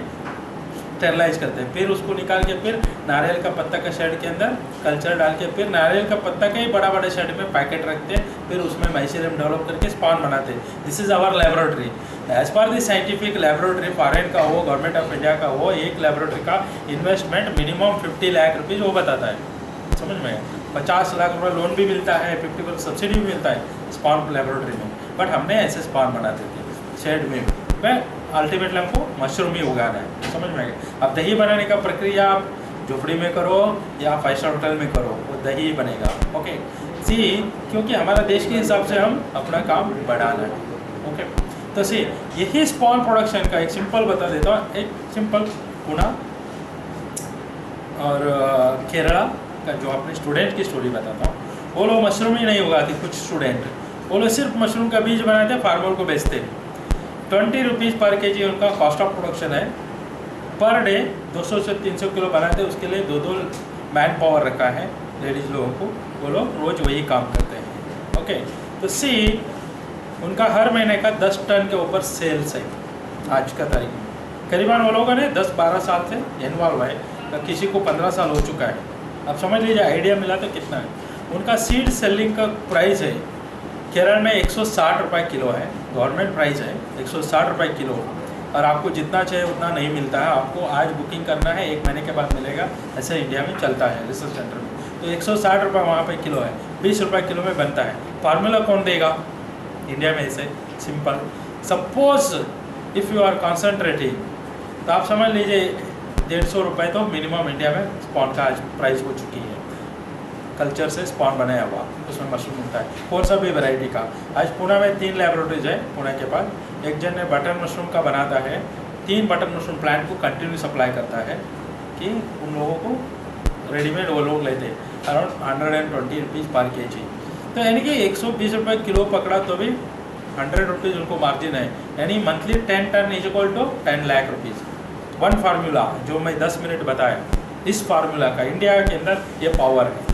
स्टेरलाइज करते हैं, फिर उसको निकाल के फिर नारियल का पत्ता का शेड के अंदर कल्चर डाल के फिर नारियल का पत्ता के ही बड़ा बड़ा शेड में पैकेट रखते हैं, फिर उसमें माइसेलियम डेवलप करके स्पॉन बनाते हैं। This is our laboratory. As per the scientific laboratory, foreign का हो, गवर्नमेंट ऑफ इंडिया का हो, एक लेबोरेटरी का इन्वेस्टमेंट मिनिमम 50 लाख रुपीज़ वो बताता है, समझ में? 50 लाख रुपये लोन भी मिलता है, 50% सब्सिडी भी मिलता है स्पॉन लेबोरेटरी में। बट हमने ऐसे स्पॉन बनाते थे शेड में, वह अल्टीमेटली हमको मशरूम ही उगाना है, समझ में आएगा? अब दही बनाने का प्रक्रिया आप झोपड़ी में करो या 5 स्टार होटल में करो, वो दही बनेगा। ओके सी, क्योंकि हमारा देश के हिसाब से हम अपना काम बढ़ाना है। ओके, तो सी यही स्पॉन प्रोडक्शन का एक सिंपल बता देता हूँ। एक सिंपल पुणे और केरला का जो अपने स्टूडेंट की स्टोरी बताता हूँ। वो लोग मशरूम ही नहीं उगाते, कुछ स्टूडेंट, वो लोग सिर्फ मशरूम का बीज बनाते, फार्मर को बेचते। 20 रुपीज़ पर केजी उनका कॉस्ट ऑफ प्रोडक्शन है। पर डे 200 से 300 किलो बनाते, उसके लिए 2 मैन पावर रखा है लेडीज़ लोगों को, वो लोग रोज़ वही काम करते हैं। ओके, तो सी उनका हर महीने का 10 टन के ऊपर सेल्स है आज का तारीख में। करीबन वो लोगों ने 10-12 साल से इन्वॉल्व है, तो किसी को 15 साल हो चुका है। अब समझ लीजिए आइडिया मिला तो कितना है। उनका सीड सेलिंग का प्राइस है केरल में 160 रुपये किलो है, गवर्नमेंट प्राइस है 160 रुपये किलो, और आपको जितना चाहिए उतना नहीं मिलता है। आपको आज बुकिंग करना है, 1 महीने के बाद मिलेगा, ऐसे इंडिया में चलता है रिसर्च सेंटर में। तो 160 रुपये वहाँ पे किलो है, 20 रुपये किलो में बनता है। फार्मूला कौन देगा इंडिया में? ऐसे simple, suppose if you are concentrating, तो आप समझ लीजिए 150 रुपये तो मिनिमम इंडिया में स्पॉन का आज प्राइस हो चुकी है। कल्चर से स्पॉन बनाया हुआ, उसमें मशरूम होता है, कौन सा भी वैरायटी का। आज पुणे में 3 लैबोरेटरीज है पुणे के पास। एक जन ने बटन मशरूम का बनाता है, 3 बटन मशरूम प्लांट को कंटिन्यू सप्लाई करता है कि उन लोगों को रेडीमेड वो लोग लेते हैं अराउंड 120 रुपीज़ पर केजी। तो यानी कि 120 रुपये किलो पकड़ा तो भी 100 रुपीज़ उनको मार्जिन है, यानी monthly 10 ton is equal to 10 lakh rupees. One formula जो मैं 10 मिनट बताया, इस फार्मूला का इंडिया के अंदर ये पावर है।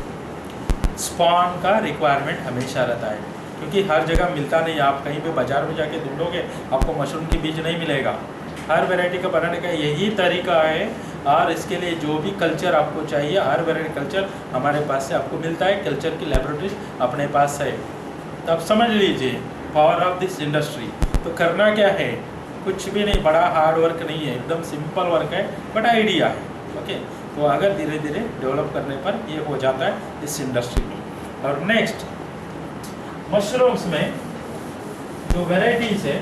स्पॉन का रिक्वायरमेंट हमेशा रहता है, क्योंकि हर जगह मिलता नहीं। आप कहीं पे बाज़ार में जाके ढूंढोगे आपको मशरूम की बीज नहीं मिलेगा। हर वैरायटी का बनाने का यही तरीका है, और इसके लिए जो भी कल्चर आपको चाहिए, हर वैरायटी कल्चर हमारे पास से आपको मिलता है। कल्चर की लेबोरेटरीज अपने पास है। तो आप समझ लीजिए पावर ऑफ दिस इंडस्ट्री। तो करना क्या है, कुछ भी नहीं, बड़ा हार्ड वर्क नहीं है, एकदम सिंपल वर्क है, बट आइडिया है। ओके, तो अगर धीरे धीरे डेवलप करने पर ये हो जाता है इस इंडस्ट्री में। और नेक्स्ट, मशरूम्स में जो वेराइटीज़ है,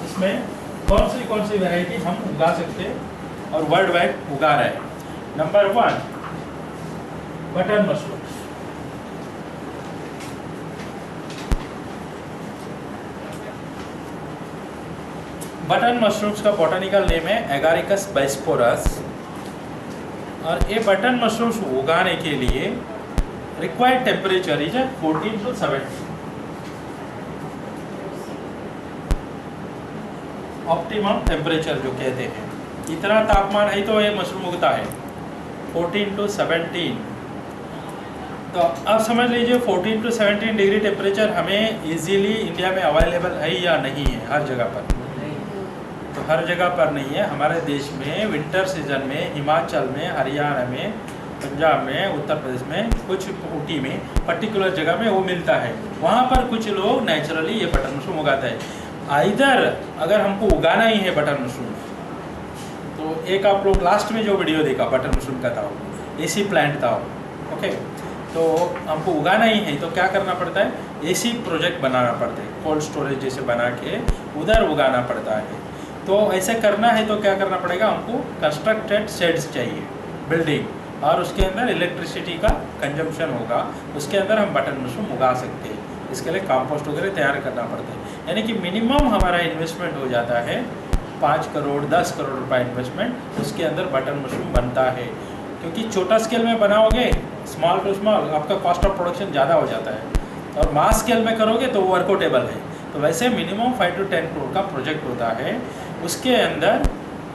इसमें कौन सी वैरायटी हम उगा सकते हैं और वर्ल्ड वाइड उगा रहे हैं। Number 1, button mushrooms. Button mushrooms का बॉटनिकल नेम है एगारिकस बाइस्पोरस, और ये बटन मशरूम्स उगाने के लिए required temperature is 14 to 17। Optimum temperature जो कहते हैं, इतना तापमान है तो ये मशरूम उगता है, 14 to 17। तो अब समझ लीजिए 14 to 17 डिग्री टेम्परेचर हमें इजीली इंडिया में अवेलेबल है या नहीं है हर जगह पर। तो हर जगह पर नहीं है। हमारे देश में विंटर सीजन में हिमाचल में, हरियाणा में, पंजाब में, उत्तर प्रदेश में, कुछ ऊटी में पर्टिकुलर जगह में वो मिलता है। वहाँ पर कुछ लोग नेचुरली ये बटन मशरूम उगाते हैं। इधर अगर हमको उगाना ही है बटन मशरूम, तो एक आप लोग लास्ट में जो वीडियो देखा बटन मशरूम का था, एसी प्लांट था। ओके, तो हमको उगाना ही है तो क्या करना पड़ता है, एसी प्रोजेक्ट बनाना पड़ता है, कोल्ड स्टोरेज जैसे बना के उधर उगाना पड़ता है। तो ऐसे करना है तो क्या करना पड़ेगा, हमको कंस्ट्रक्टेड शेड्स चाहिए, बिल्डिंग, और उसके अंदर इलेक्ट्रिसिटी का कंजम्पशन होगा, उसके अंदर हम बटन मशरूम उगा सकते हैं। इसके लिए कंपोस्ट वगैरह तैयार करना पड़ता है, यानी कि मिनिमम हमारा इन्वेस्टमेंट हो जाता है 5 करोड़ 10 करोड़ रुपए इन्वेस्टमेंट, उसके अंदर बटन मशरूम बनता है। क्योंकि छोटा स्केल में बनाओगे, स्मॉल टू स्मॉल, आपका कॉस्ट ऑफ प्रोडक्शन ज़्यादा हो जाता है, और मास स्केल में करोगे तो वर्कआउटेबल है। तो वैसे मिनिमम 5 to 10 करोड़ का प्रोजेक्ट होता है, उसके अंदर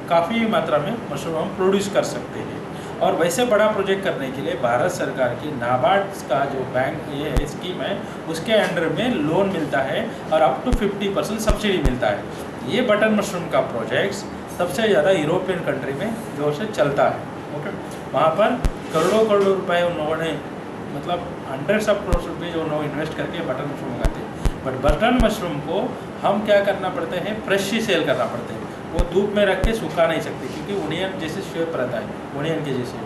काफ़ी मात्रा में मशरूम हम प्रोड्यूस कर सकते हैं। और वैसे बड़ा प्रोजेक्ट करने के लिए भारत सरकार की नाबार्ड का जो बैंक ये स्कीम है, उसके अंडर में लोन मिलता है और अप टू 50% सब्सिडी मिलता है। ये बटन मशरूम का प्रोजेक्ट्स सबसे ज़्यादा यूरोपियन कंट्री में जोर से चलता है। ओके, वहाँ पर करोड़ों करोड़ों रुपए उन्होंने, मतलब हंड्रेड्स ऑफ करोड़ रुपये जो उन्होंने इन्वेस्ट करके बटन मशरूम उगाते हैं। बट बटन मशरूम को हम क्या करना पड़ते हैं, फ्रेश ही सेल करना पड़ते हैं। वो धूप में रख के सुखा नहीं सकते, क्योंकि ओनियन जैसे शेप रहता है, ओनियन के जैसे।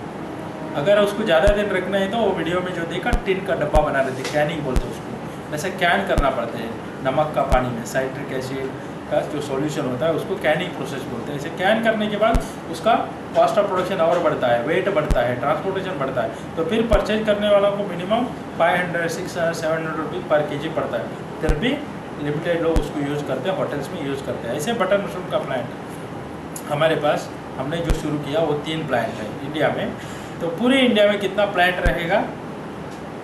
अगर उसको ज़्यादा दिन रखना है तो वो वीडियो में जो देखा टिन का डब्बा बना रहे थे, कैनिंग बोलते हैं उसको, वैसे कैन करना पड़ता है नमक का पानी में, साइट्रिक एसिड का जो सॉल्यूशन होता है उसको कैनिंग प्रोसेस बोलते हैं। ऐसे कैन करने के बाद उसका कॉस्ट ऑफ प्रोडक्शन और बढ़ता है, वेट बढ़ता है, ट्रांसपोर्टेशन बढ़ता है। तो फिर परचेज करने वालों को मिनिमम 500 600 700 रुपीज़ पर केजी पड़ता है। फिर भी लिमिटेड लोग उसको यूज़ करते हैं, होटल्स में यूज़ करते हैं। ऐसे बटन मशरूम का प्लांट हमारे पास, हमने जो शुरू किया वो 3 प्लांट है इंडिया में। तो पूरे इंडिया में कितना प्लांट रहेगा,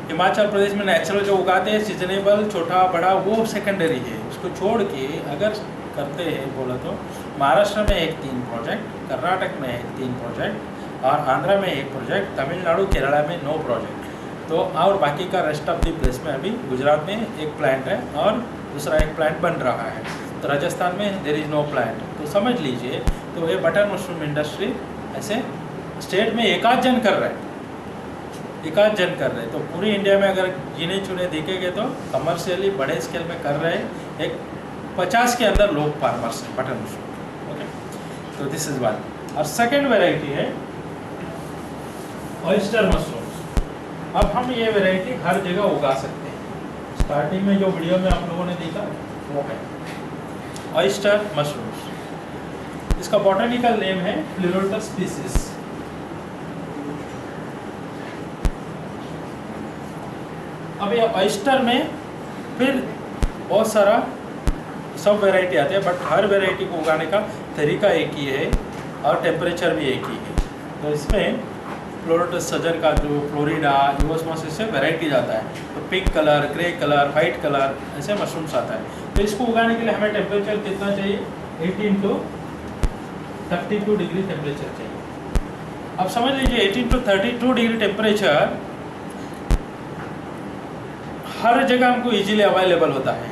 हिमाचल प्रदेश में नेचुरल जो उगाते हैं सीजनेबल छोटा बड़ा, वो सेकेंडरी है। उसको छोड़ के अगर करते हैं बोला तो महाराष्ट्र में 3 प्रोजेक्ट, कर्नाटक में 3 प्रोजेक्ट, और आंध्रा में 1 प्रोजेक्ट, तमिलनाडु केरला में 9 प्रोजेक्ट। तो और बाकी का रेस्ट ऑफ दी प्लेस में अभी गुजरात में 1 प्लांट है और दूसरा 1 प्लांट बन रहा है। तो राजस्थान में देयर इज़ नो प्लांट। तो समझ लीजिए, तो ये बटन मशरूम इंडस्ट्री ऐसे स्टेट में एक आध जन कर रहे हैं, तो पूरी इंडिया में अगर गिने चुने देखेंगे तो कमर्शियली बड़े स्केल में कर रहे हैं एक 50 के अंदर लोग फार्मर्स हैं बटन मशरूम। ओके, तो दिस इज वन। और सेकेंड वेराइटी है ऑयस्टर मशरूम्स। अब हम ये वेराइटी हर जगह उगा सकते हैं। स्टार्टिंग में जो वीडियो में आप लोगों ने देखा वो है ऑयस्टर मशरूम्स। इसका बॉटनिकल नेम है प्लूरोटस स्पीसीज। अब ये ऑयस्टर में फिर बहुत सारा सब वैरायटी आते हैं, बट हर वैरायटी को उगाने का तरीका एक ही है और टेम्परेचर भी एक ही है। तो इसमें प्लूरोटस सजर का जो फ्लोरिडा यूओस्मोसिस से वैरायटी आता है, तो pink colour, grey colour, white colour ऐसे मशरूम्स आता है। तो इसको उगाने के लिए हमें टेम्परेचर कितना चाहिए? 18 to 32 डिग्री टेम्परेचर चाहिए। अब समझ लीजिए 18 to 32 डिग्री टेम्परेचर हर जगह हमको इजीली अवेलेबल होता है।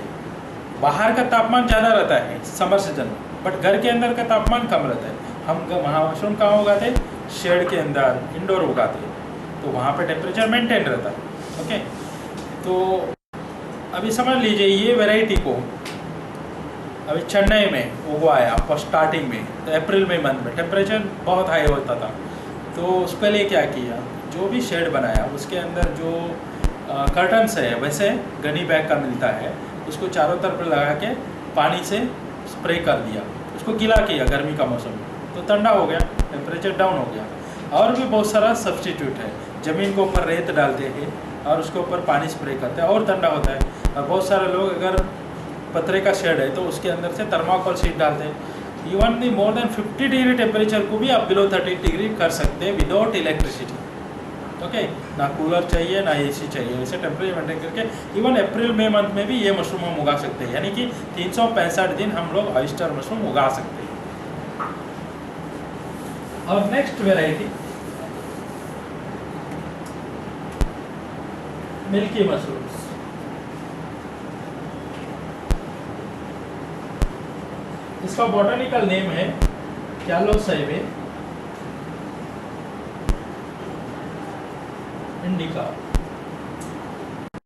बाहर का तापमान ज़्यादा रहता है समर सीजन में, बट घर के अंदर का तापमान कम रहता है। हम वहाँ मशरूम कहाँ उगाते? शेड के अंदर, इंडोर उगाते, तो वहाँ पे टेम्परेचर मेंटेन रहता है। ओके, तो अभी समझ लीजिए ये वैरायटी को अभी चेन्नई में उगवाया आपको स्टार्टिंग में, तो अप्रैल में मंथ में टेम्परेचर बहुत हाई होता था। तो उसके लिए क्या किया, जो भी शेड बनाया उसके अंदर जो कर्टन्स है वैसे गनी बैग का मिलता है, उसको चारों तरफ लगा के पानी से स्प्रे कर दिया, उसको गीला किया गर्मी का मौसम में, तो ठंडा हो गया, टेम्परेचर डाउन हो गया। और भी बहुत सारा सब्स्टिट्यूट है, ज़मीन के ऊपर रेत डालते हैं और उसके ऊपर पानी स्प्रे करते हैं और ठंडा होता है। और बहुत सारे लोग अगर पतरे का शेड है तो उसके अंदर से थर्माकोल शीट डालते हैं। Even the more than 50 degree temperature को भी आप बिलो 30 डिग्री कर सकते हैं विदाउट इलेक्ट्रिसिटी। ओके, ना कूलर चाहिए ना एसी चाहिए, वैसे टेम्परेचर मेंटेन करके इवन अप्रैल मई मंथ में भी ये मशरूम हम उगा सकते हैं, यानी कि 365 दिन हम लोग ऑयस्टर मशरूम उगा सकते हैं। और नेक्स्ट वेराइटी मिल्की मशरूम्स। इसका बॉटनिकल नेम है कैलोसाइवे इंडिका।